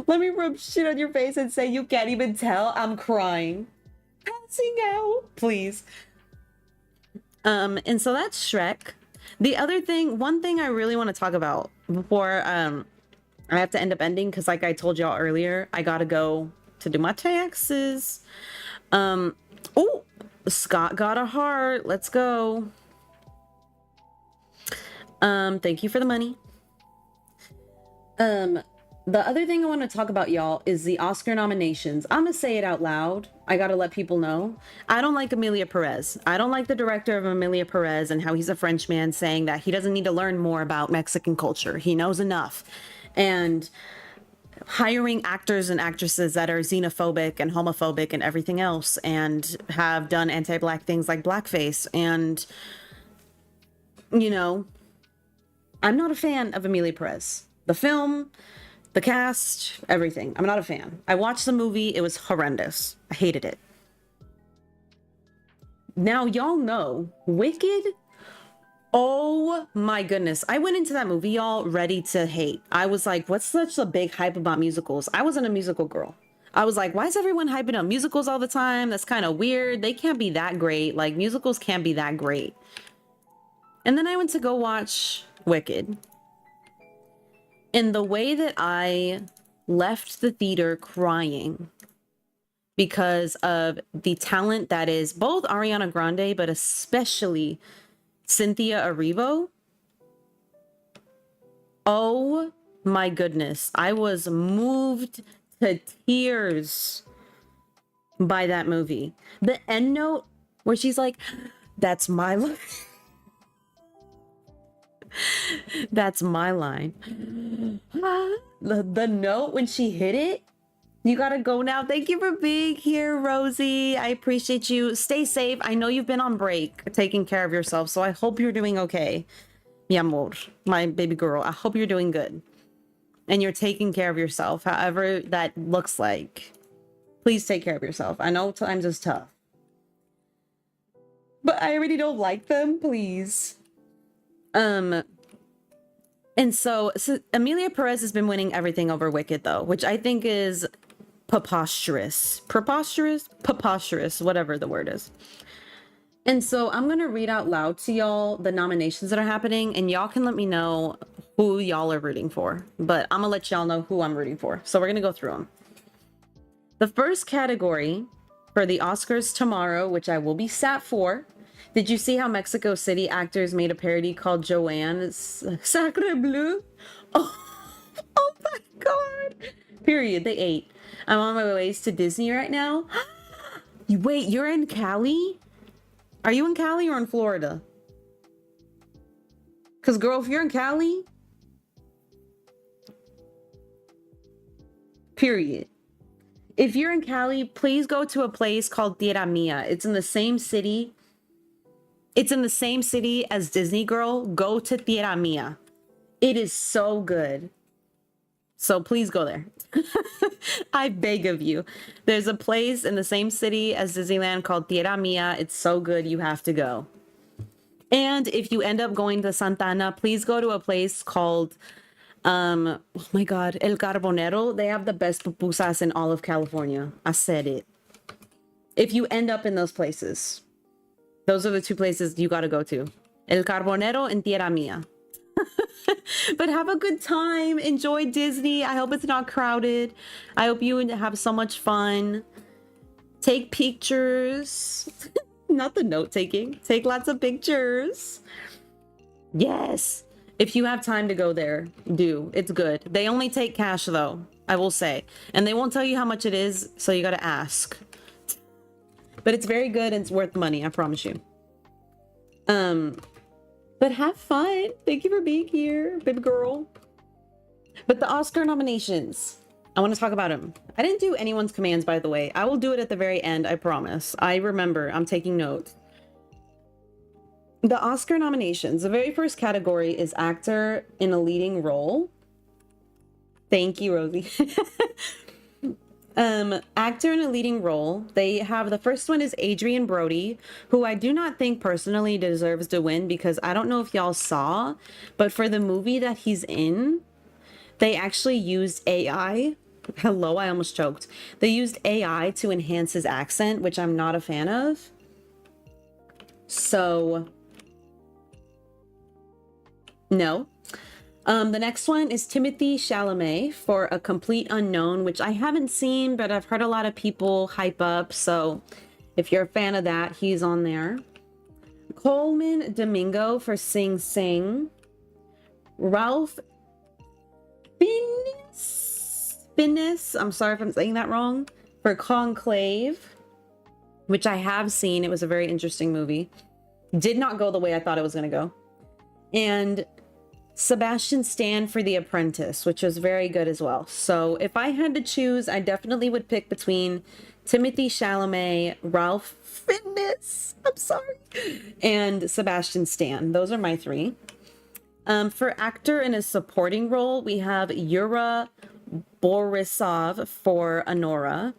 Let me rub shit on your face and say you can't even tell I'm crying. Passing out, please. And so that's Shrek. The other thing, one thing I really want to talk about before I have to end up ending, because like I told y'all earlier, I gotta go to do my taxes. Oh, Scott got a heart. Let's go. Thank you for the money. The other thing I want to talk about, y'all, is the Oscar nominations. I'm gonna say it out loud. I gotta let people know. I don't like Emilia Perez. I don't like the director of Emilia Perez and how he's a Frenchman saying that he doesn't need to learn more about Mexican culture. He knows enough. And hiring actors and actresses that are xenophobic and homophobic and everything else and have done anti-Black things like blackface. And, you know, I'm not a fan of Emilia Perez. The film, the cast, everything. I'm not a fan. I watched the movie. It was horrendous. I hated it. Now, y'all know, Wicked, oh my goodness. I went into that movie, y'all, ready to hate. I was like, what's such a big hype about musicals? I wasn't a musical girl. I was like, why is everyone hyping up musicals all the time? That's kind of weird. They can't be that great. Like, musicals can't be that great. And then I went to go watch Wicked. And the way that I left the theater crying because of the talent that is both Ariana Grande, but especially Cynthia Erivo. Oh my goodness. I was moved to tears by that movie. The end note where she's like, that's my line. That's my line. The note when she hit it, you gotta go now. Thank you for being here, Rosie. I appreciate you. Stay safe. I know you've been on break, taking care of yourself, so I hope you're doing okay. Mi amor, my baby girl. I hope you're doing good. And you're taking care of yourself, however that looks like. Please take care of yourself. I know times is tough. But I already don't like them, please. And so Emilia Perez has been winning everything over Wicked, though, which I think is preposterous, whatever the word is. And so I'm going to read out loud to y'all the nominations that are happening, and y'all can let me know who y'all are rooting for, but I'm gonna let y'all know who I'm rooting for. So we're going to go through them. The first category for the Oscars tomorrow, which I will be sat for. Did you see how Mexico City actors made a parody called Joanne's Sacre Bleu? Oh my God. Period. They ate. I'm on my way to Disney right now. Wait, you're in Cali? Are you in Cali or in Florida? Because, girl, if you're in Cali, period. If you're in Cali, please go to a place called Tierra Mia. It's in the same city. It's in the same city as Disney, girl. Go to Tierra Mia. It is so good. So please go there. I beg of you. There's a place in the same city as Disneyland called Tierra Mia. It's so good. You have to go. And if you end up going to Santa Ana, please go to a place called, oh my God, El Carbonero. They have the best pupusas in all of California. I said it. If you end up in those places, those are the two places you got to go to. El Carbonero and Tierra Mia. But have a good time. Enjoy Disney. I hope it's not crowded. I hope you have so much fun. Take pictures. Not the note taking. Take lots of pictures. Yes. If you have time to go there, do. It's good. They only take cash though, I will say. And they won't tell you how much it is, so you got to ask. But it's very good and it's worth money, I promise you. But have fun. Thank you for being here, baby girl. But the Oscar nominations, I want to talk about them. I didn't do anyone's commands, by the way. I will do it at the very end, I promise. I remember. I'm taking notes. The Oscar nominations. The very first category is actor in a leading role. Thank you, Rosie. Actor in a leading role. They have, the first one is Adrien Brody, who I do not think personally deserves to win, because I don't know if y'all saw, but for the movie that he's in, they actually used AI. Hello, I almost choked. They used AI to enhance his accent, which I'm not a fan of. So no. The next one is Timothée Chalamet for A Complete Unknown, which I haven't seen, but I've heard a lot of people hype up. So if you're a fan of that, he's on there. Colman Domingo for Sing Sing. Ralph Fiennes, I'm sorry if I'm saying that wrong, for 𝐜𝐽, which I have seen. It was a very interesting movie. Did not go the way I thought it was going to go. And Sebastian Stan for The Apprentice, which was very good as well. So if I had to choose, I definitely would pick between Timothée Chalamet, Ralph Fiennes, I'm sorry, and Sebastian Stan. Those are my three. For actor in a supporting role, we have Yura Borisov for Anora,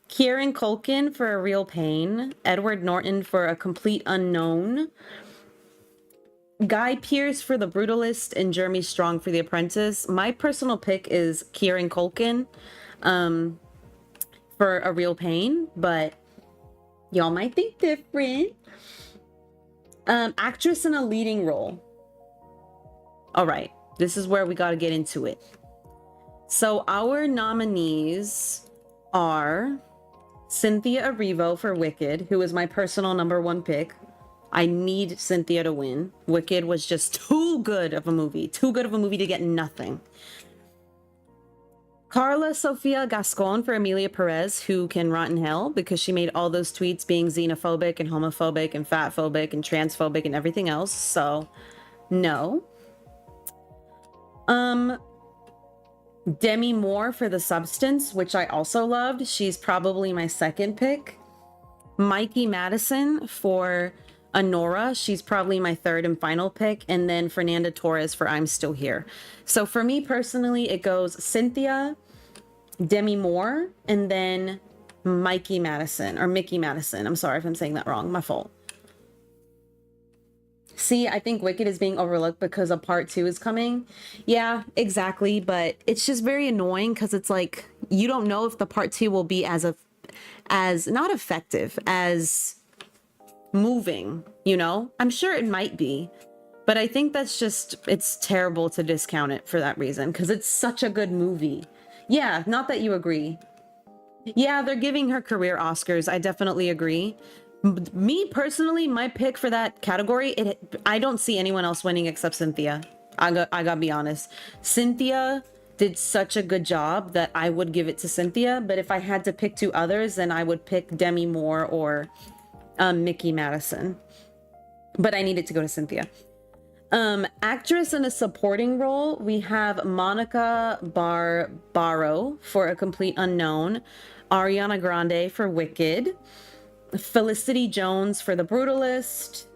Kieran Culkin for A Real Pain, Edward Norton for A Complete Unknown, Guy Pearce for The Brutalist, and Jeremy Strong for The Apprentice. My personal pick is Kieran Culkin for A Real Pain, but y'all might think different. Actress in a leading role. All right, this is where we got to get into it. So our nominees are Cynthia Erivo for Wicked, who is my personal #1 pick. I need Cynthia to win. Wicked was just too good of a movie. Too good of a movie to get nothing. Carla Sofia Gascon for Emilia Perez, who can rot in hell because she made all those tweets being xenophobic and homophobic and fatphobic and transphobic and everything else. So, no. Demi Moore for The Substance, which I also loved. She's probably my second pick. Mikey Madison for Anora. She's probably my third and final pick. And then Fernanda Torres for I'm Still Here. So for me personally, it goes Cynthia, Demi Moore, and then Mikey Madison, or Mickey Madison. I'm sorry if I'm saying that wrong. My fault. See, I think Wicked is being overlooked because a part 2 is coming. Yeah, exactly. But it's just very annoying because it's like, you don't know if the part 2 will be as not effective, as moving, you know? I'm sure it might be, but I think that's just, it's terrible to discount it for that reason because it's such a good movie. Yeah, not that you agree. Yeah, they're giving her career Oscars. I definitely agree. Me personally, my pick for that category, I don't see anyone else winning except Cynthia. I gotta be honest. Cynthia did such a good job that I would give it to Cynthia, but if I had to pick 2 others, then I would pick Demi Moore or Mickey Madison. But I needed to go to Cynthia. Actress in a supporting role, we have Monica Barbaro for A Complete Unknown, Ariana Grande for Wicked, Felicity Jones for The Brutalist,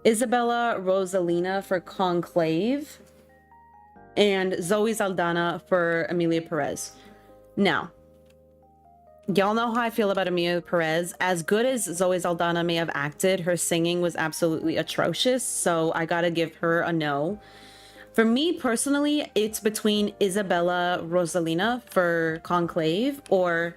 Isabella Rossellini for 𝐜𝐽, and Zoe Saldana for Emilia Perez. Now, y'all know how I feel about Emilia Perez. As good as Zoe Saldana may have acted, her singing was absolutely atrocious, so I gotta give her a no. For me personally, it's between Isabella Rossellini for 𝐜𝐽 or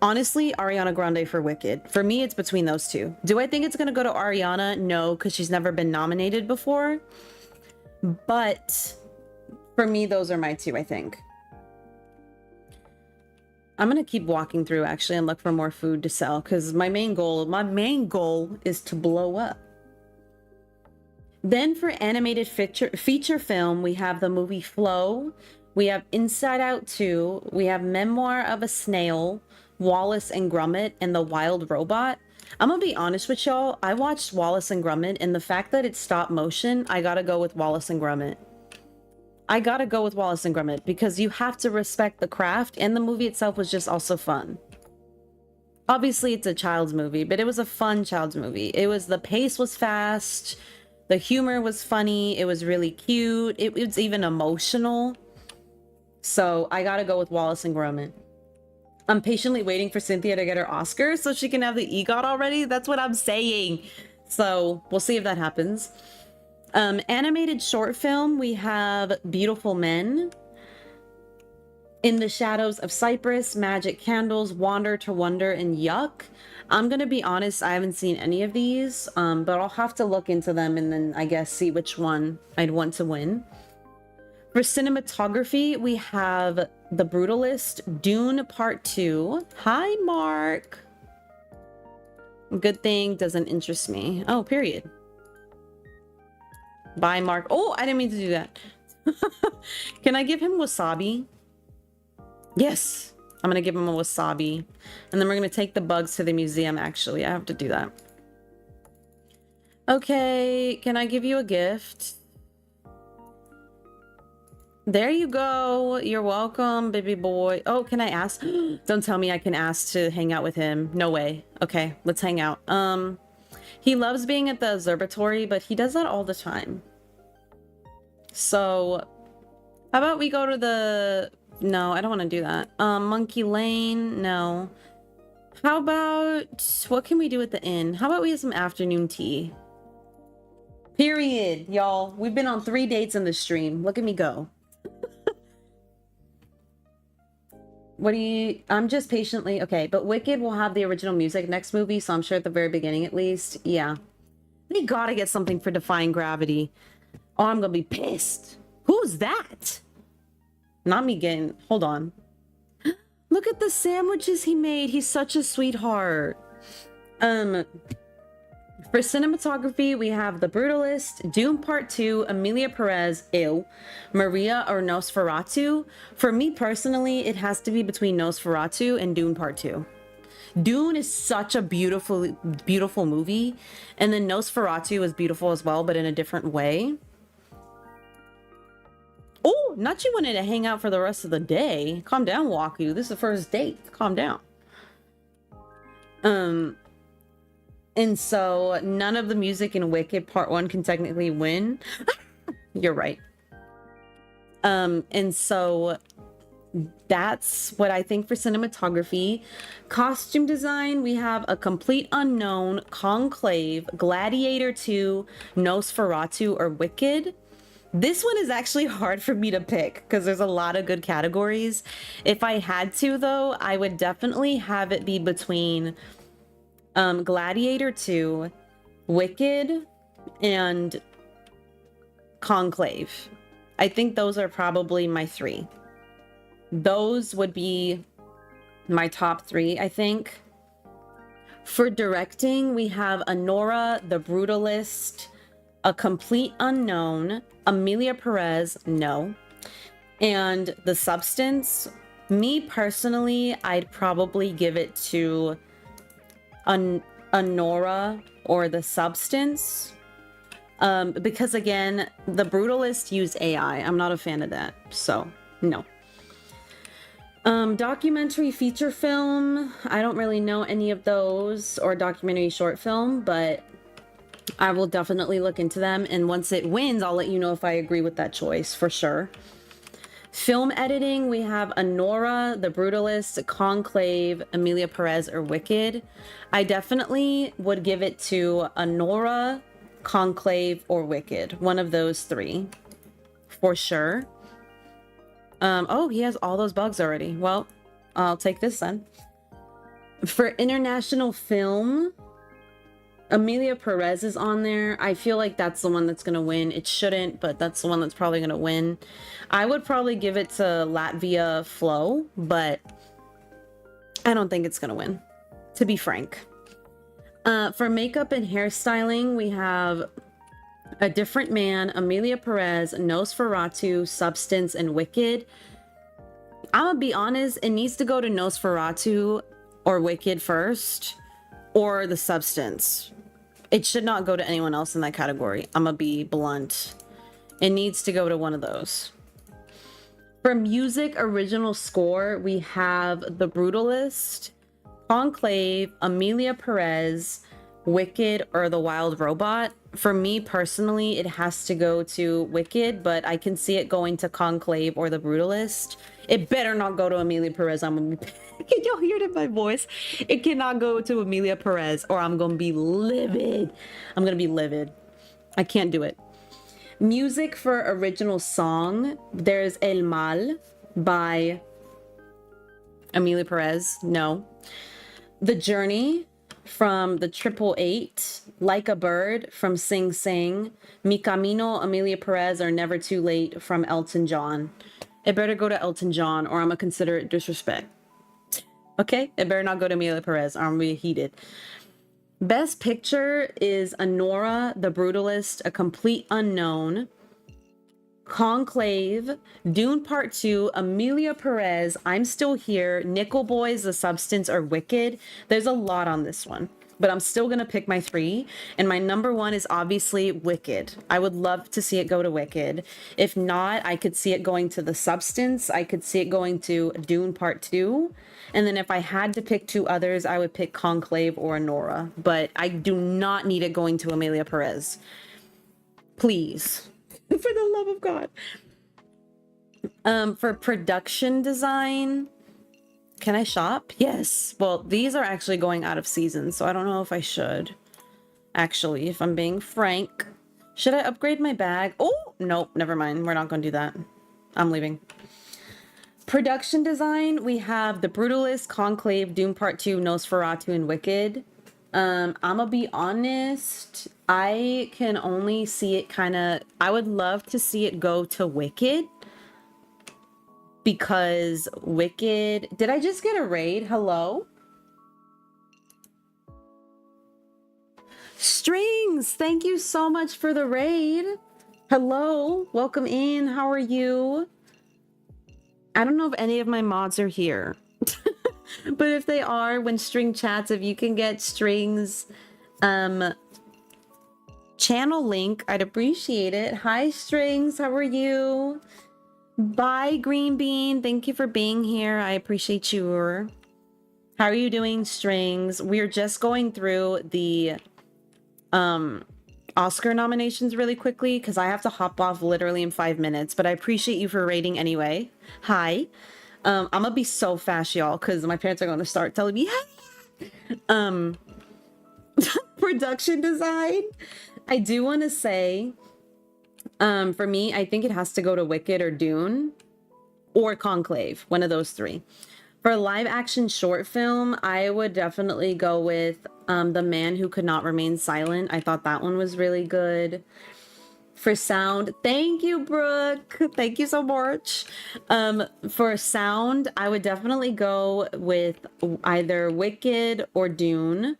honestly, Ariana Grande for Wicked. For me, it's between those two. Do I think it's going to go to Ariana? No, because she's never been nominated before. But for me, those are my 2, I think. I'm going to keep walking through, actually, and look for more food to sell, because my main goal is to blow up. Then for animated feature film, we have the movie Flow. We have Inside Out 2. We have Memoir of a Snail, Wallace and Gromit, and The Wild Robot. I'm gonna be honest with y'all, I watched Wallace and Gromit, and the fact that it's stop motion, I gotta go with Wallace and Gromit. I gotta go with Wallace and Gromit because you have to respect the craft, and the movie itself was just also fun. Obviously, it's a child's movie, but it was a fun child's movie. The pace was fast. The humor was funny. It was really cute. It was even emotional. So I gotta go with Wallace and Gromit. I'm patiently waiting for Cynthia to get her Oscar so she can have the EGOT already. That's what I'm saying. So we'll see if that happens. Animated short film, we have Beautiful Men, In the Shadows of Cypress, Magic Candles, Wander to Wonder, and Yuck. I'm gonna be honest, I haven't seen any of these, but I'll have to look into them and then I guess see which one I'd want to win. For cinematography, we have The Brutalist, Dune Part 2. Hi, Mark. Good thing doesn't interest me. Oh, period. Bye, Mark. Oh, I didn't mean to do that. Can I give him wasabi? Yes. I'm gonna give him a wasabi. And then we're gonna take the bugs to the museum, actually. I have to do that. Okay, can I give you a gift? There you go. You're welcome, baby boy. Oh, can I ask? Don't tell me I can ask to hang out with him. No way. Okay, let's hang out. He loves being at the observatory, but he does that all the time. So, how about we go to the... No, I don't want to do that. Monkey Lane? No. How about... What can we do at the inn? How about we have some afternoon tea? Period, y'all. We've been on 3 dates in the stream. Look at me go. What do you... I'm just patiently... Okay, but Wicked will have the original music next movie, so I'm sure at the very beginning at least. Yeah. We gotta get something for Defying Gravity. Oh, I'm gonna be pissed. Who's that? Not me getting... Hold on. Look at the sandwiches he made. He's such a sweetheart. For cinematography, we have The Brutalist, Dune Part 2, Emilia Perez, Ew, Maria or Nosferatu. For me personally, it has to be between Nosferatu and Dune Part 2. Dune is such a beautiful, beautiful movie. And then Nosferatu is beautiful as well, but in a different way. Oh, not you wanted to hang out for the rest of the day. Calm down, Waku. This is the first date. Calm down. And so none of the music in Wicked Part 1 can technically win. You're right. And so that's what I think for cinematography. Costume design, we have A Complete Unknown, Conclave, Gladiator 2, Nosferatu, or Wicked. This one is actually hard for me to pick because there's a lot of good categories. If I had to, though, I would definitely have it be between Gladiator 2, Wicked, and Conclave. I think those are probably my 3. Those would be my top 3, I think. For directing, we have Anora, The Brutalist, A Complete Unknown, Emilia Perez, no. And The Substance, me personally, I'd probably give it to Anora or The Substance. Because again, The Brutalist used AI. I'm not a fan of that, so no. Documentary feature film, I don't really know any of those, or documentary short film, but I will definitely look into them, and once it wins, I'll let you know if I agree with that choice, for sure. Film editing, we have Anora, The Brutalist, Conclave, Emilia Perez, or Wicked. I definitely would give it to Anora, Conclave, or Wicked. One of those 3, for sure. Oh, he has all those bugs already. Well, I'll take this then. For international film, Emilia Perez is on there. I feel like that's the one that's gonna win. It shouldn't, but that's the one that's probably gonna win. I would probably give it to Latvia Flow, but I don't think it's gonna win, to be frank. For makeup and hairstyling, we have A Different Man, Emilia Perez, Nosferatu, Substance, and Wicked. I'm gonna be honest, it needs to go to Nosferatu or Wicked first, or The Substance. It should not go to anyone else in that category. I'm gonna be blunt. It needs to go to one of those. For music original score, we have The Brutalist, Conclave, Emilia Perez, Wicked or the Wild Robot. For me personally, it has to go to Wicked, but I can see it going to Conclave or the Brutalist. It better not go to Amelia Perez. I'm gonna be can y'all hear it in my voice? It cannot go to Amelia Perez or I'm gonna be livid. I'm gonna be livid. I can't do it. Music for original song, there's El Mal by Amelia Perez. No. The Journey from the 888, Like a Bird from Sing Sing, Mi Camino, Amelia Perez, or Never Too Late from Elton John. It better go to Elton John or I'm gonna consider it disrespect. Okay? It better not go to Amelia Perez or I'm gonna be heated. Best Picture is Anora, The Brutalist, A Complete Unknown, Conclave, Dune Part 2, Amelia Perez, I'm Still Here, Nickel Boys, The Substance, or Wicked. There's a lot on this one, but I'm still gonna pick my 3. And my number 1 is obviously Wicked. I would love to see it go to Wicked. If not, I could see it going to The Substance. I could see it going to Dune Part 2. And then if I had to pick 2 others, I would pick Conclave or Anora. But I do not need it going to Amelia Perez. Please. For the love of God. For production design, can I shop? Yes. Well, these are actually going out of season, so I don't know if I should. Actually, if I'm being frank. Should I upgrade my bag? Oh, nope, never mind. We're not going to do that. I'm leaving. Production design, we have The Brutalist, Conclave, Doom Part 2, Nosferatu, and Wicked. I'm gonna be honest, I can only see it kind of, I would love to see it go to Wicked, because Wicked, did I just get a raid? Hello? Strings, thank you so much for the raid. Hello, welcome in, how are you? I don't know if any of my mods are here. But if they are, when String chats, if you can get String's channel link, I'd appreciate it. Hi, Strings. How are you? Bye, Green Bean. Thank you for being here. I appreciate you. How are you doing, Strings? We're just going through the Oscar nominations really quickly because I have to hop off literally in 5 minutes, but I appreciate you for rating anyway. Hi. I'm gonna be so fast, y'all, because my parents are going to start telling me, hey! Production design. I do want to say, for me, I think it has to go to Wicked or Dune or Conclave, one of those 3. For live action short film, I would definitely go with The Man Who Could Not Remain Silent. I thought that one was really good. For sound, thank you, Brooke. Thank you so much. For sound, I would definitely go with either Wicked or Dune.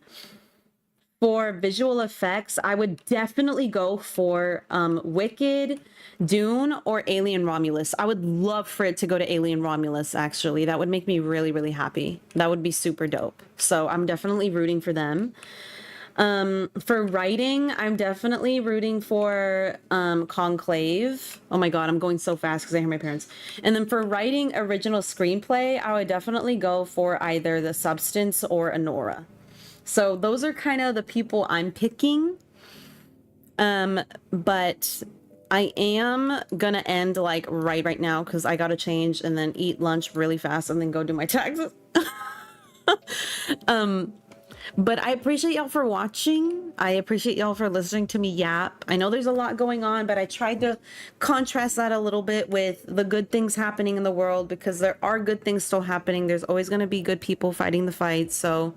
For visual effects, I would definitely go for Wicked, Dune, or Alien Romulus. I would love for it to go to Alien Romulus, actually. That would make me really, really happy. That would be super dope. So I'm definitely rooting for them. For writing, I'm definitely rooting for Conclave. Oh my god, I'm going so fast because I hear my parents. And then for writing original screenplay, I would definitely go for either The Substance or Anora. So those are kind of the people I'm picking. But I am gonna end like right now because I gotta change and then eat lunch really fast and then go do my taxes. But I appreciate y'all for watching. I appreciate y'all for listening to me yap. I know there's a lot going on, but I tried to contrast that a little bit with the good things happening in the world because there are good things still happening. There's always going to be good people fighting the fight. So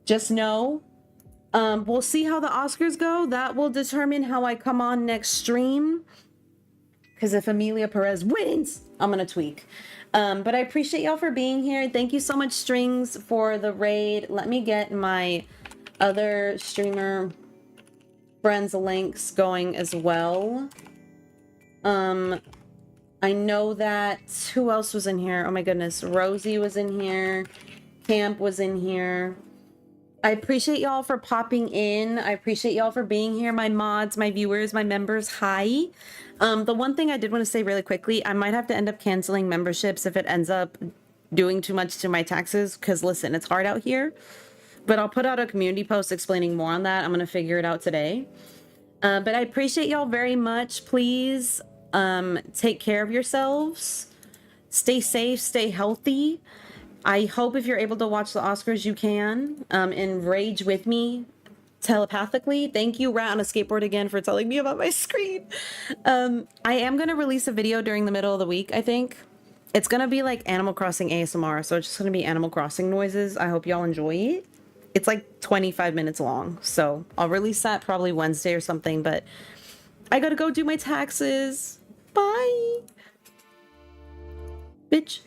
just know, we'll see how the Oscars go. That will determine how I come on next stream. Because if Amelia Perez wins, I'm going to tweak. But I appreciate y'all for being here. Thank you so much, Strings, for the raid. Let me get my other streamer friends' links going as well. I know that... Who else was in here? Oh my goodness. Rosie was in here. Camp was in here. I appreciate y'all for popping in. I appreciate y'all for being here. My mods, my viewers, my members, hi. The one thing I did want to say really quickly, I might have to end up canceling memberships if it ends up doing too much to my taxes. Because listen, it's hard out here. but I'll put out a community post explaining more on that. I'm gonna figure it out today. But I appreciate y'all very much. Please take care of yourselves. Stay safe, stay healthy. I hope if you're able to watch the Oscars, you can. And rage with me telepathically. Thank you, Rat on a Skateboard, again for telling me about my screen. I am going to release a video during the middle of the week, I think. It's going to be like Animal Crossing ASMR, so it's just going to be Animal Crossing noises. I hope y'all enjoy it. It's like 25 minutes long, so I'll release that probably Wednesday or something, but I gotta go do my taxes. Bye. Bitch.